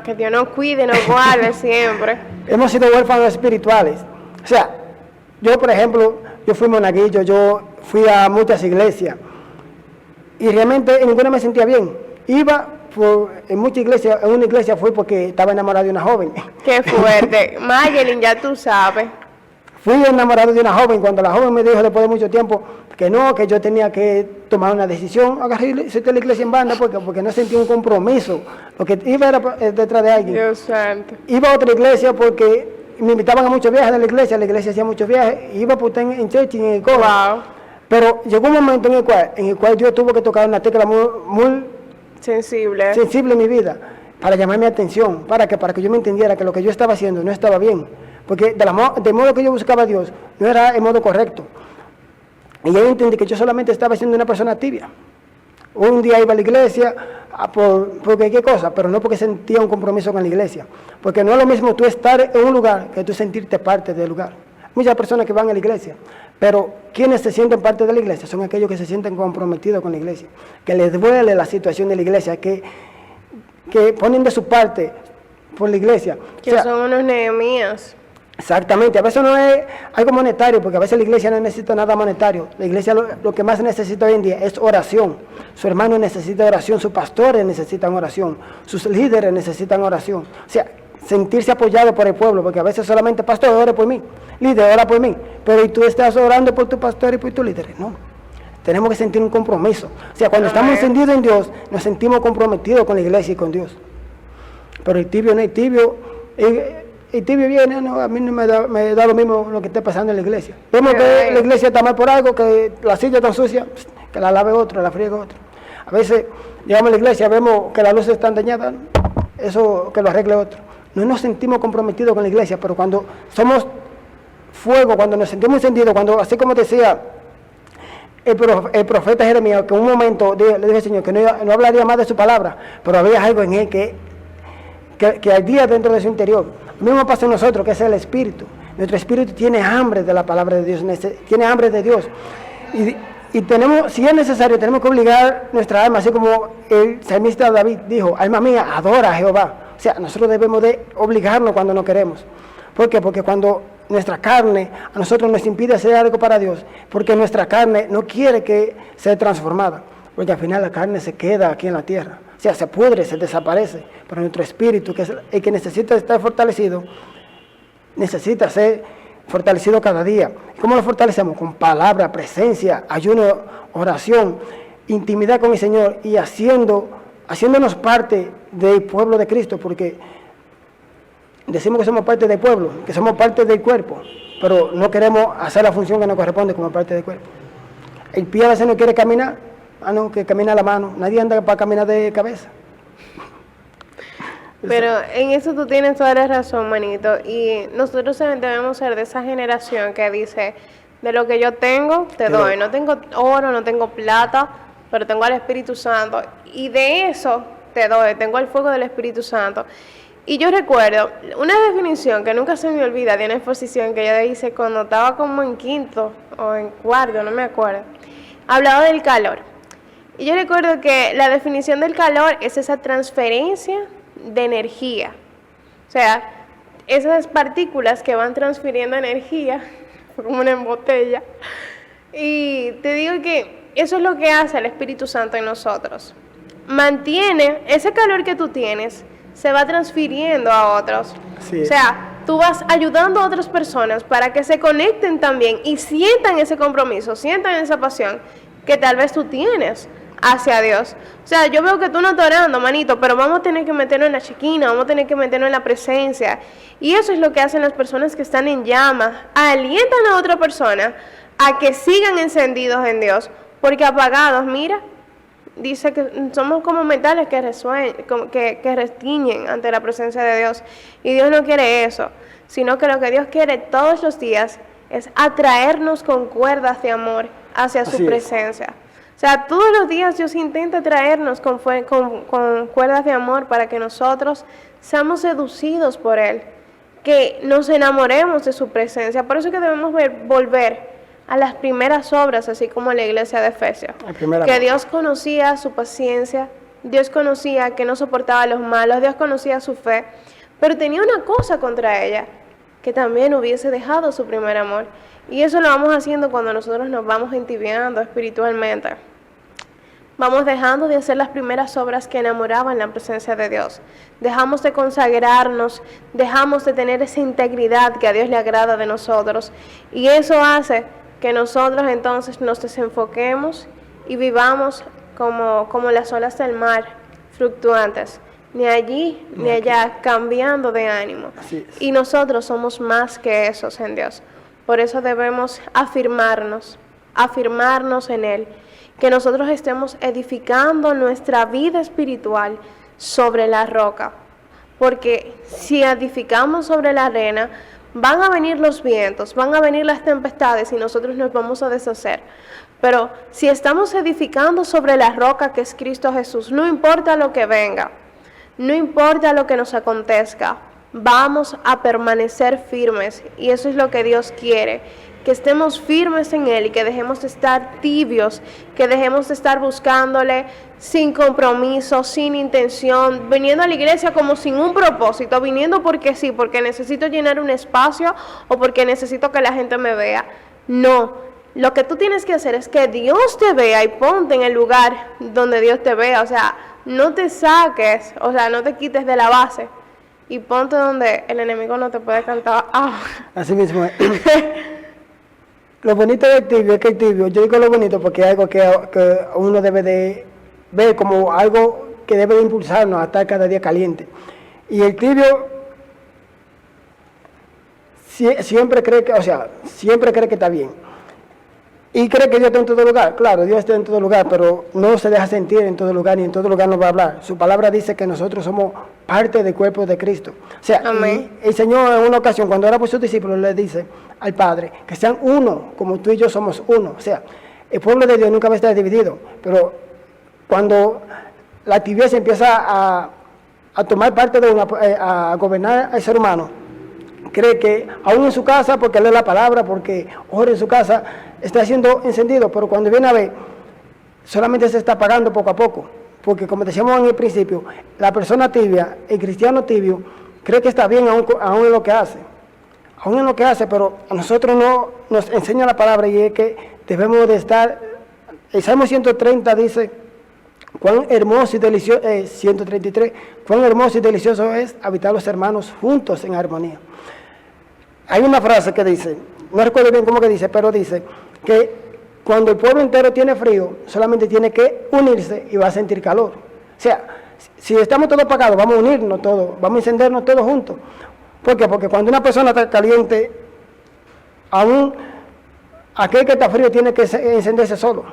Que Dios nos cuide, nos guarde siempre. Hemos sido huérfanos espirituales. O O sea, yo, por ejemplo, yo fui monaguillo, yo fui a muchas iglesias y realmente en ninguna me sentía bien. Iba en muchas iglesias, en una iglesia fui porque estaba enamorado de una joven. Qué fuerte. Mayelin, ya tú sabes. Fui enamorado de una joven, cuando la joven me dijo después de mucho tiempo que no, que yo tenía que tomar una decisión, agarré y hice la iglesia en banda porque no sentía un compromiso. Lo que iba era detrás de alguien. Dios santo. Iba a otra iglesia porque me invitaban a muchos viajes de la iglesia hacía muchos viajes, iba pues, en church, en el coro. Wow. Pero llegó un momento en el cual Dios tuvo que tocar una tecla muy Sensible. sensible en mi vida para llamar mi atención, para que yo me entendiera que lo que yo estaba haciendo no estaba bien. Porque del modo que yo buscaba a Dios, no era el modo correcto. Y yo entendí que yo solamente estaba siendo una persona tibia. Un día iba a la iglesia porque qué cosa, pero no porque sentía un compromiso con la iglesia. Porque no es lo mismo tú estar en un lugar que tú sentirte parte del lugar. Muchas personas que van a la iglesia, pero quienes se sienten parte de la iglesia son aquellos que se sienten comprometidos con la iglesia, que les duele la situación de la iglesia, que ponen de su parte por la iglesia. Que son unos Nehemías. Exactamente, a veces no es algo monetario, porque a veces la iglesia no necesita nada monetario. La iglesia lo que más necesita hoy en día es oración. Su hermano necesita oración, sus pastores necesitan oración, sus líderes necesitan oración. O sea, sentirse apoyado por el pueblo, porque a veces solamente pastor, ore por mí, líder, ora por mí, pero ¿y tú estás orando por tu pastor y por tus líderes? No. Tenemos que sentir un compromiso. O sea, cuando estamos encendidos en Dios, nos sentimos comprometidos con la iglesia y con Dios. Pero el tibio no es tibio. El tibio viene, no, a mí no me da lo mismo lo que esté pasando en la iglesia. Vemos que la iglesia está mal por algo, que la silla está sucia, que la lave otro, la friegue otro. A veces llegamos a la iglesia, vemos que las luces están dañadas, eso que lo arregle otro. No nos sentimos comprometidos con la iglesia, pero cuando somos fuego, cuando nos sentimos encendidos, cuando, así como decía el profeta Jeremías, que en un momento le dije al Señor que no hablaría más de su palabra, pero había algo en él que ardía dentro de su interior. Lo mismo pasa en nosotros, que es el espíritu. Nuestro espíritu tiene hambre de la palabra de Dios, tiene hambre de Dios. Y tenemos, si es necesario, tenemos que obligar nuestra alma, así como el salmista David dijo, alma mía, adora a Jehová. O sea, nosotros debemos de obligarnos cuando no queremos. ¿Por qué? Porque cuando nuestra carne a nosotros nos impide hacer algo para Dios, porque nuestra carne no quiere que sea transformada, porque al final la carne se queda aquí en la tierra. O sea, se pudre, se desaparece, pero nuestro espíritu, que es el que necesita estar fortalecido, necesita ser fortalecido cada día. ¿Cómo lo fortalecemos? Con palabra, presencia, ayuno, oración, intimidad con el Señor y haciéndonos parte del pueblo de Cristo, porque decimos que somos parte del pueblo, que somos parte del cuerpo, pero no queremos hacer la función que nos corresponde como parte del cuerpo. El pie a veces no quiere caminar, que camina la mano. Nadie anda para caminar de cabeza. Pero en eso tú tienes toda la razón, manito. Y nosotros debemos ser de esa generación que dice, de lo que yo tengo, te doy. No tengo oro, no tengo plata, pero tengo al Espíritu Santo. Y de eso te doy. Tengo el fuego del Espíritu Santo. Y yo recuerdo una definición que nunca se me olvida de una exposición que yo hice cuando estaba como en quinto o en cuarto, no me acuerdo. Hablaba del calor. Y yo recuerdo que la definición del calor es esa transferencia de energía. O sea, esas partículas que van transfiriendo energía, como una botella. Y te digo que eso es lo que hace el Espíritu Santo en nosotros. Mantiene ese calor que tú tienes, se va transfiriendo a otros. Sí. O sea, tú vas ayudando a otras personas para que se conecten también y sientan ese compromiso, sientan esa pasión que tal vez tú tienes hacia Dios. O sea, yo veo que tú no estás orando, manito, pero vamos a tener que meternos en la chiquina, vamos a tener que meternos en la presencia. Y eso es lo que hacen las personas que están en llamas. Alientan a otra persona a que sigan encendidos en Dios, porque apagados, mira, dice que somos como metales que restiñen ante la presencia de Dios. Y Dios no quiere eso, sino que lo que Dios quiere todos los días es atraernos con cuerdas de amor hacia su presencia. O sea, todos los días Dios intenta traernos con cuerdas de amor para que nosotros seamos seducidos por Él, que nos enamoremos de su presencia. Por eso es que debemos volver a las primeras obras, así como la iglesia de Efesios. Que Dios conocía su paciencia, Dios conocía que no soportaba a los malos, Dios conocía su fe, pero tenía una cosa contra ella, que también hubiese dejado su primer amor. Y eso lo vamos haciendo cuando nosotros nos vamos entibiando espiritualmente. Vamos dejando de hacer las primeras obras que enamoraban la presencia de Dios. Dejamos de consagrarnos, dejamos de tener esa integridad que a Dios le agrada de nosotros. Y eso hace que nosotros entonces nos desenfoquemos y vivamos como las olas del mar, fluctuantes, ni allí ni allá, cambiando de ánimo. Y nosotros somos más que esos en Dios. Por eso debemos afirmarnos en Él, que nosotros estemos edificando nuestra vida espiritual sobre la roca. Porque si edificamos sobre la arena, van a venir los vientos, van a venir las tempestades y nosotros nos vamos a deshacer. Pero si estamos edificando sobre la roca que es Cristo Jesús, no importa lo que venga, no importa lo que nos acontezca, vamos a permanecer firmes. Y eso es lo que Dios quiere, que estemos firmes en Él y que dejemos de estar tibios, que dejemos de estar buscándole sin compromiso, sin intención, viniendo a la iglesia como sin un propósito, viniendo porque sí, porque necesito llenar un espacio o porque necesito que la gente me vea. No, lo que tú tienes que hacer es que Dios te vea y ponte en el lugar donde Dios te vea. O sea, no te saques, o sea, no te quites de la base y ponte donde el enemigo no te puede cantar. Así mismo es. Lo bonito del tibio es que el tibio, yo digo lo bonito porque es algo que uno debe de ver como algo que debe de impulsarnos a estar cada día caliente. Y el tibio siempre cree que está bien. Y cree que Dios está en todo lugar. Claro, Dios está en todo lugar, pero no se deja sentir en todo lugar, ni en todo lugar nos va a hablar. Su palabra dice que nosotros somos parte del cuerpo de Cristo. O sea, el Señor en una ocasión, cuando era por sus discípulos, le dice al Padre que sean uno, como tú y yo somos uno. O sea, el pueblo de Dios nunca va a estar dividido, pero cuando la tibieza empieza a tomar parte a gobernar al ser humano, cree que aún en su casa, porque lee la palabra, porque ora en su casa, está siendo encendido, pero cuando viene a ver, solamente se está apagando poco a poco, porque como decíamos en el principio, la persona tibia, el cristiano tibio, cree que está bien aún en lo que hace, pero a nosotros no nos enseña la palabra y es que debemos de estar. El Salmo 130 dice, cuán hermoso y delicioso, 133, cuán hermoso y delicioso es habitar los hermanos juntos en armonía. Hay una frase que dice, no recuerdo bien cómo que dice, pero dice que cuando el pueblo entero tiene frío, solamente tiene que unirse y va a sentir calor. O sea, si estamos todos apagados, vamos a unirnos todos, vamos a encendernos todos juntos. ¿Por qué? Porque cuando una persona está caliente, aún aquel que está frío tiene que encenderse solo.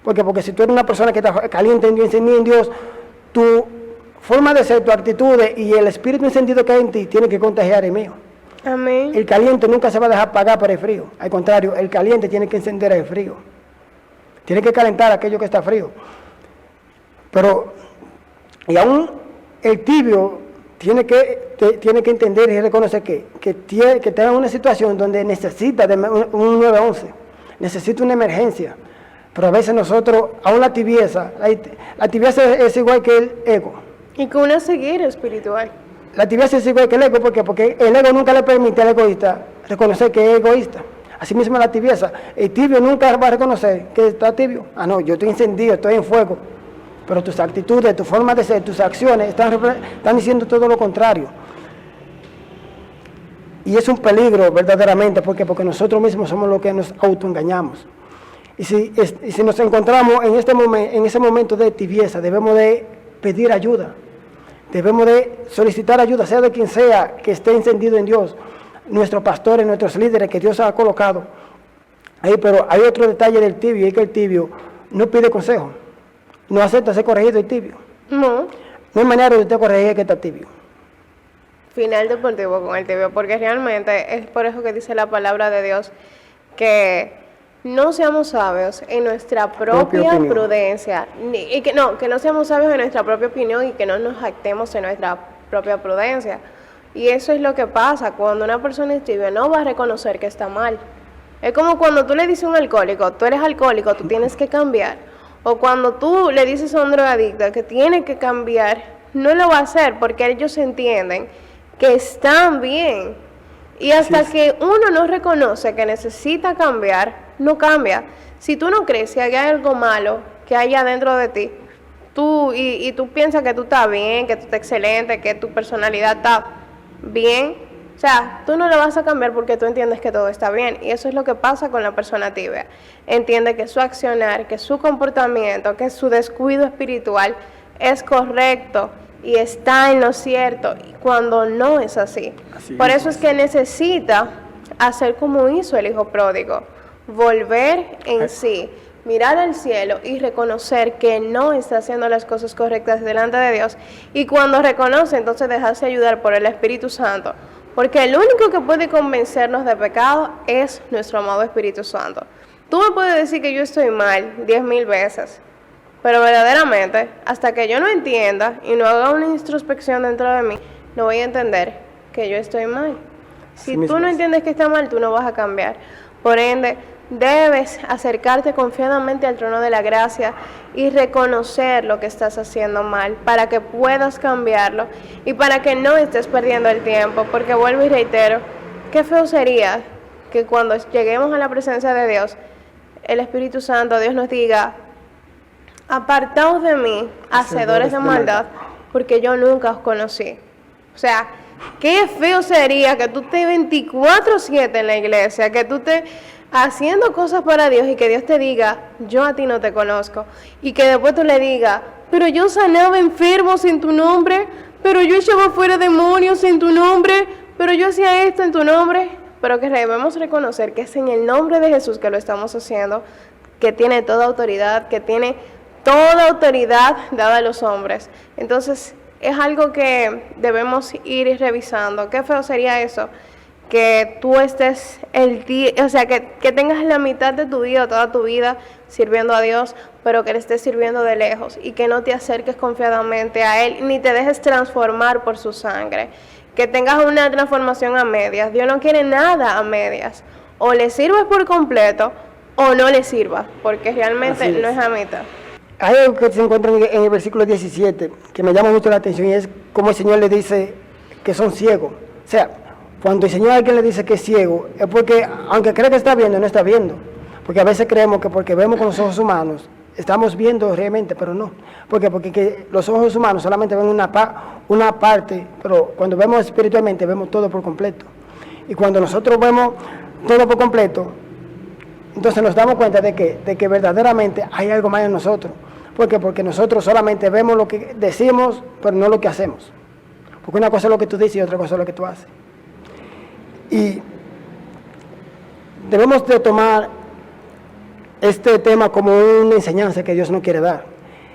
¿Por qué? Porque si tú eres una persona que está caliente en Dios, encendida en Dios, tu forma de ser, tu actitud y el espíritu encendido que hay en ti tiene que contagiar el mío. Amén. El caliente nunca se va a dejar apagar por el frío. Al contrario, el caliente tiene que encender el frío. Tiene que calentar aquello que está frío. Pero, y aún el tibio tiene que entender y reconocer que está en una situación donde necesita de un 911, necesita una emergencia. Pero a veces nosotros, aún la tibieza es igual que el ego. Y con una ceguera espiritual. La tibieza es igual que el ego, ¿por qué? Porque el ego nunca le permite al egoísta reconocer que es egoísta. Asimismo la tibieza, el tibio nunca va a reconocer que está tibio. No, yo estoy encendido, estoy en fuego. Pero tus actitudes, tu forma de ser, tus acciones están diciendo todo lo contrario. Y es un peligro verdaderamente, ¿por qué? Porque nosotros mismos somos los que nos autoengañamos. Y si nos encontramos en ese momento de tibieza, debemos de pedir ayuda. Debemos de solicitar ayuda, sea de quien sea que esté encendido en Dios, nuestros pastores, nuestros líderes que Dios ha colocado. Pero hay otro detalle del tibio, y es que el tibio no pide consejo, no acepta ser corregido el tibio. No hay manera de usted corregir que está tibio. Final deportivo con el tibio, porque realmente es por eso que dice la palabra de Dios que no seamos sabios en nuestra propia prudencia, y que no seamos sabios en nuestra propia opinión y que no nos jactemos en nuestra propia prudencia. Y eso es lo que pasa cuando una persona es tibia, no va a reconocer que está mal. Es como cuando tú le dices a un alcohólico, tú eres alcohólico, tú tienes que cambiar. O cuando tú le dices a un drogadicto que tiene que cambiar, no lo va a hacer porque ellos entienden que están bien. Y hasta Sí, que uno no reconoce que necesita cambiar, no cambia. Si tú no crees que hay algo malo que hay adentro de ti, y tú piensas que tú estás bien, que tú estás excelente, que tu personalidad está bien, o sea, tú no lo vas a cambiar porque tú entiendes que todo está bien. Y eso es lo que pasa con la persona tibia. Entiende que su accionar, que su comportamiento, que su descuido espiritual es correcto y está en lo cierto, cuando no es así. Por eso es que necesita hacer como hizo el hijo pródigo, volver en sí, mirar al cielo y reconocer que no está haciendo las cosas correctas delante de Dios. Y cuando reconoce, entonces dejarse ayudar por el Espíritu Santo. Porque el único que puede convencernos de pecado es nuestro amado Espíritu Santo. Tú me puedes decir que yo estoy mal 10,000 veces, pero verdaderamente, hasta que yo no entienda y no haga una introspección dentro de mí, no voy a entender que yo estoy mal. Si tú no entiendes que está mal, tú no vas a cambiar. Por ende, debes acercarte confiadamente al trono de la gracia y reconocer lo que estás haciendo mal para que puedas cambiarlo y para que no estés perdiendo el tiempo. Porque vuelvo y reitero, qué feo sería que cuando lleguemos a la presencia de Dios, el Espíritu Santo, Dios nos diga: apartaos de mí, hacedores de maldad, porque yo nunca os conocí. O sea, qué feo sería que tú estés 24/7 en la iglesia, que tú estés haciendo cosas para Dios y que Dios te diga: yo a ti no te conozco. Y que después tú le digas: pero yo sanaba enfermos en tu nombre, pero yo echaba fuera demonios en tu nombre, pero yo hacía esto en tu nombre. Pero que debemos reconocer que es en el nombre de Jesús que lo estamos haciendo, que tiene toda autoridad, que tiene toda autoridad dada a los hombres. Entonces, es algo que debemos ir revisando. Qué feo sería eso, que tú estés o sea, que tengas la mitad de tu vida, toda tu vida, sirviendo a Dios, pero que le estés sirviendo de lejos y que no te acerques confiadamente a Él, ni te dejes transformar por su sangre. Que tengas una transformación a medias. Dios no quiere nada a medias. O le sirves por completo o no le sirvas, porque realmente no es a mitad. Hay algo que se encuentra en el versículo 17 que me llama mucho la atención, y es como el Señor le dice que son ciegos. O sea, cuando el Señor a alguien le dice que es ciego, es porque, aunque cree que está viendo, no está viendo. Porque a veces creemos que porque vemos con los ojos humanos, estamos viendo realmente, pero no. ¿Por qué? Porque que los ojos humanos solamente ven una parte, pero cuando vemos espiritualmente, vemos todo por completo. Y cuando nosotros vemos todo por completo, entonces nos damos cuenta de que verdaderamente hay algo más en nosotros. ¿Por qué? Porque nosotros solamente vemos lo que decimos, pero no lo que hacemos. Porque una cosa es lo que tú dices y otra cosa es lo que tú haces. Y debemos de tomar este tema como una enseñanza que Dios nos quiere dar.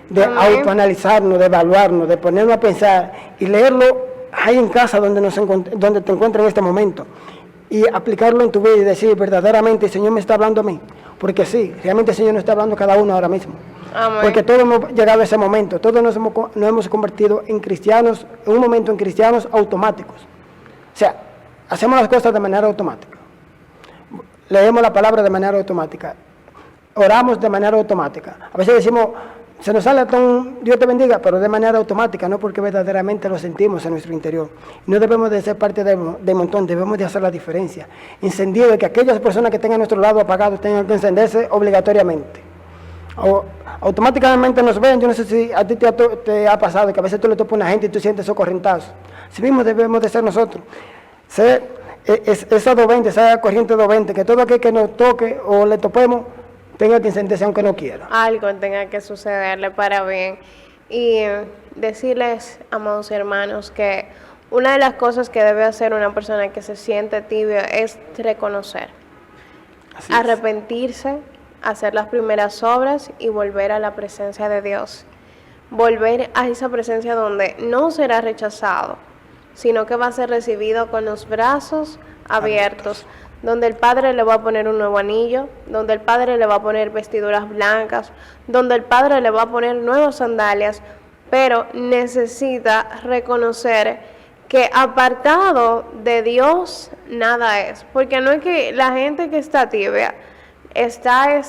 De autoanalizarnos, de evaluarnos, de ponernos a pensar y leerlo ahí en casa donde te encuentras en este momento. Y aplicarlo en tu vida y decir: verdaderamente el Señor me está hablando a mí. Porque sí, realmente el Señor nos está hablando a cada uno ahora mismo. Amén. Porque todos hemos llegado a ese momento, todos nos hemos convertido en cristianos, en un momento en cristianos automáticos. O sea, hacemos las cosas de manera automática. Leemos la palabra de manera automática. Oramos de manera automática. A veces decimos: se nos sale un Dios te bendiga, pero de manera automática, no porque verdaderamente lo sentimos en nuestro interior. No debemos de ser parte del montón, debemos de hacer la diferencia. Encendido de que aquellas personas que tengan a nuestro lado apagados tengan que encenderse obligatoriamente. Automáticamente nos ven. Yo no sé si a ti te ha pasado que a veces tú le topas a una gente y tú sientes esos corrientazos. Así mismo debemos de ser nosotros. Ser esa 220, esa corriente 220, que todo aquel que nos toque o le topemos tenga que encenderse aunque no quiera. Algo tenga que sucederle para bien. Y decirles, amados hermanos, que una de las cosas que debe hacer una persona que se siente tibia es reconocer, arrepentirse, hacer las primeras obras y volver a la presencia de Dios. Volver a esa presencia donde no será rechazado, sino que va a ser recibido con los brazos abiertos, donde el Padre le va a poner un nuevo anillo, donde el Padre le va a poner vestiduras blancas, donde el Padre le va a poner nuevas sandalias, pero necesita reconocer que apartado de Dios nada es, porque no es que la gente que está tibia es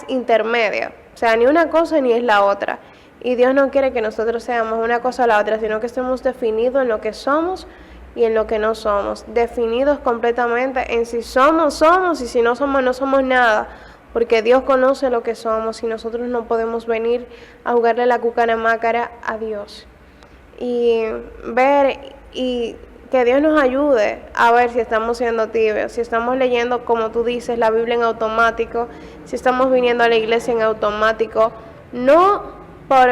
intermedia, o sea, ni una cosa ni es la otra, y Dios no quiere que nosotros seamos una cosa o la otra, sino que estemos definidos en lo que somos y en lo que no somos, definidos completamente en si somos, somos, y si no somos, no somos nada, porque Dios conoce lo que somos y nosotros no podemos venir a jugarle la cucaramácara a Dios. Y ver y que Dios nos ayude a ver si estamos siendo tibios, si estamos leyendo, como tú dices, la Biblia en automático, si estamos viniendo a la iglesia en automático, no por,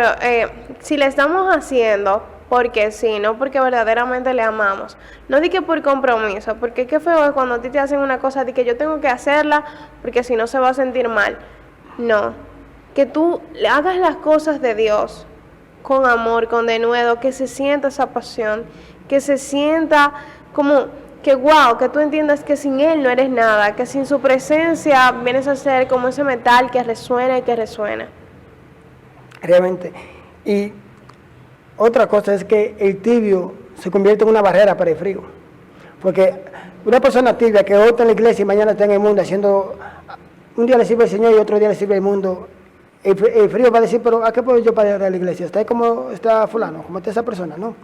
si le estamos haciendo porque sí, no porque verdaderamente le amamos, no di que por compromiso, porque qué feo es cuando a ti te hacen una cosa de que yo tengo que hacerla porque si no se va a sentir mal. No, que tú hagas las cosas de Dios con amor, con denuedo, que se sienta esa pasión, que se sienta como que wow, que tú entiendas que sin Él no eres nada, que sin su presencia vienes a ser como ese metal que resuena y que resuena. Realmente. Y otra cosa es que el tibio se convierte en una barrera para el frío. Porque una persona tibia que hoy está en la iglesia y mañana está en el mundo haciendo, un día le sirve el Señor y otro día le sirve el mundo, el frío va a decir, pero ¿a qué puedo yo para ir a la iglesia? ¿Está ahí como está fulano, como está esa persona? No.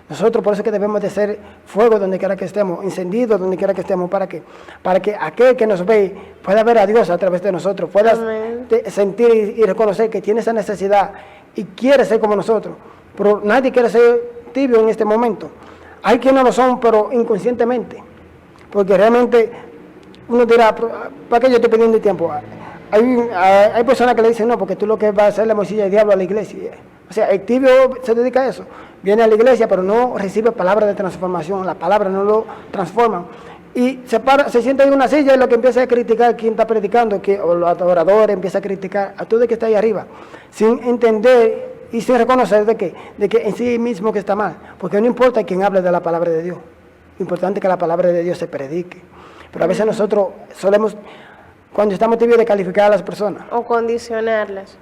Nosotros por eso que debemos de ser fuego donde quiera que estemos, encendidos donde quiera que estemos, para que aquel que nos ve pueda ver a Dios a través de nosotros, pueda sentir y reconocer que tiene esa necesidad y quiere ser como nosotros. Pero nadie quiere ser tibio en este momento. Hay quienes no lo son, pero inconscientemente. Porque realmente uno dirá, ¿para qué yo estoy perdiendo el tiempo? Hay personas que le dicen, no, porque tú lo que vas a hacer es la morcilla del diablo a la iglesia. O sea, el tibio se dedica a eso. Viene a la iglesia, pero no recibe palabras de transformación. Las palabras no lo transforman. Y se sienta en una silla y lo que empieza a criticar a quien está predicando, o los adoradores empieza a criticar a todo el que está ahí arriba, sin entender y sin reconocer de que en sí mismo que está mal, porque no importa quién hable de la palabra de Dios, lo importante es que la palabra de Dios se predique. Pero a veces nosotros solemos, cuando estamos tibios, de calificar a las personas. O condicionarlas.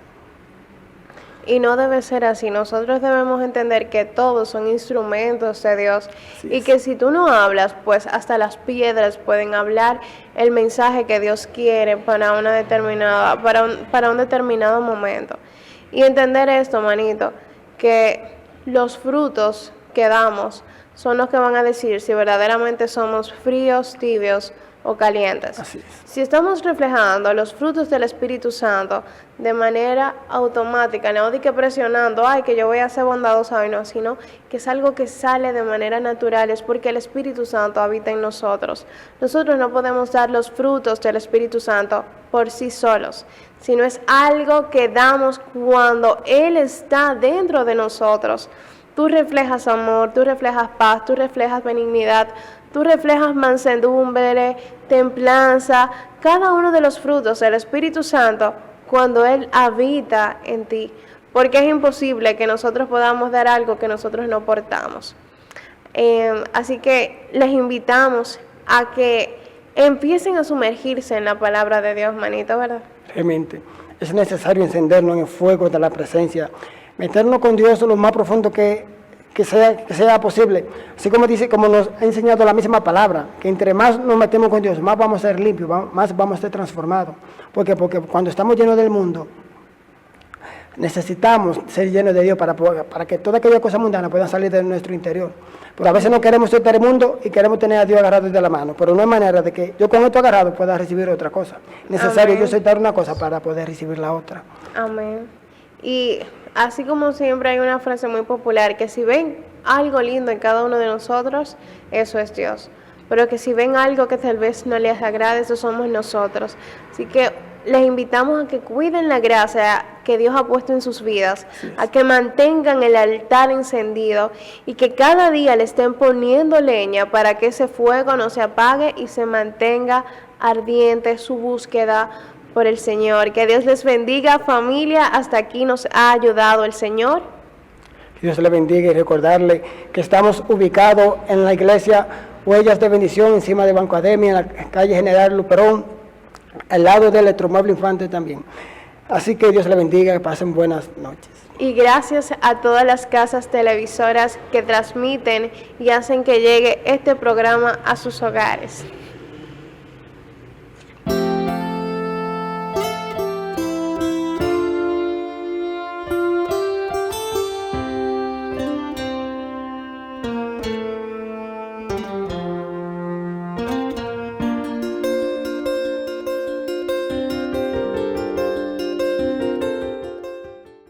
Y no debe ser así. Nosotros debemos entender que todos son instrumentos de Dios. Sí, y que si tú no hablas, pues hasta las piedras pueden hablar el mensaje que Dios quiere para una determinada, para un determinado momento. Y entender esto, manito, que los frutos que damos son los que van a decir si verdaderamente somos fríos, tibios o calientes. Así es. Si estamos reflejando los frutos del Espíritu Santo de manera automática, no de que presionando, ay, que yo voy a ser bondadosa hoy, no, sino que es algo que sale de manera natural, es porque el Espíritu Santo habita en nosotros. Nosotros no podemos dar los frutos del Espíritu Santo por sí solos, sino es algo que damos cuando Él está dentro de nosotros. Tú reflejas amor, tú reflejas paz, tú reflejas benignidad, tú reflejas mansedumbre, templanza, cada uno de los frutos del Espíritu Santo cuando Él habita en ti. Porque es imposible que nosotros podamos dar algo que nosotros no portamos. Así que les invitamos a que empiecen a sumergirse en la palabra de Dios, manito, ¿verdad? Realmente, es necesario encendernos en el fuego de la presencia, meternos con Dios lo más profundo que sea posible. Así como dice, como nos ha enseñado la misma palabra, que entre más nos metemos con Dios, más vamos a ser limpios, más vamos a ser transformados. Porque cuando estamos llenos del mundo, necesitamos ser llenos de Dios para que toda aquella cosa mundana pueda salir de nuestro interior. Pero a veces no queremos soltar el mundo y queremos tener a Dios agarrado de la mano. Pero no hay manera de que yo con esto agarrado pueda recibir otra cosa. Es necesario yo soltar una cosa para poder recibir la otra. Amén. Y así como siempre hay una frase muy popular, que si ven algo lindo en cada uno de nosotros, eso es Dios. Pero que si ven algo que tal vez no les agrade, eso somos nosotros. Así que les invitamos a que cuiden la gracia que Dios ha puesto en sus vidas, a que mantengan el altar encendido y que cada día le estén poniendo leña para que ese fuego no se apague y se mantenga ardiente su búsqueda por el Señor. Que Dios les bendiga, familia. Hasta aquí nos ha ayudado el Señor. Que Dios les bendiga y recordarle que estamos ubicados en la iglesia Huellas de Bendición, encima de Banco Ademia, en la calle General Luperón, al lado del Electromóvil Infante también. Así que Dios les bendiga, que pasen buenas noches. Y gracias a todas las casas televisoras que transmiten y hacen que llegue este programa a sus hogares.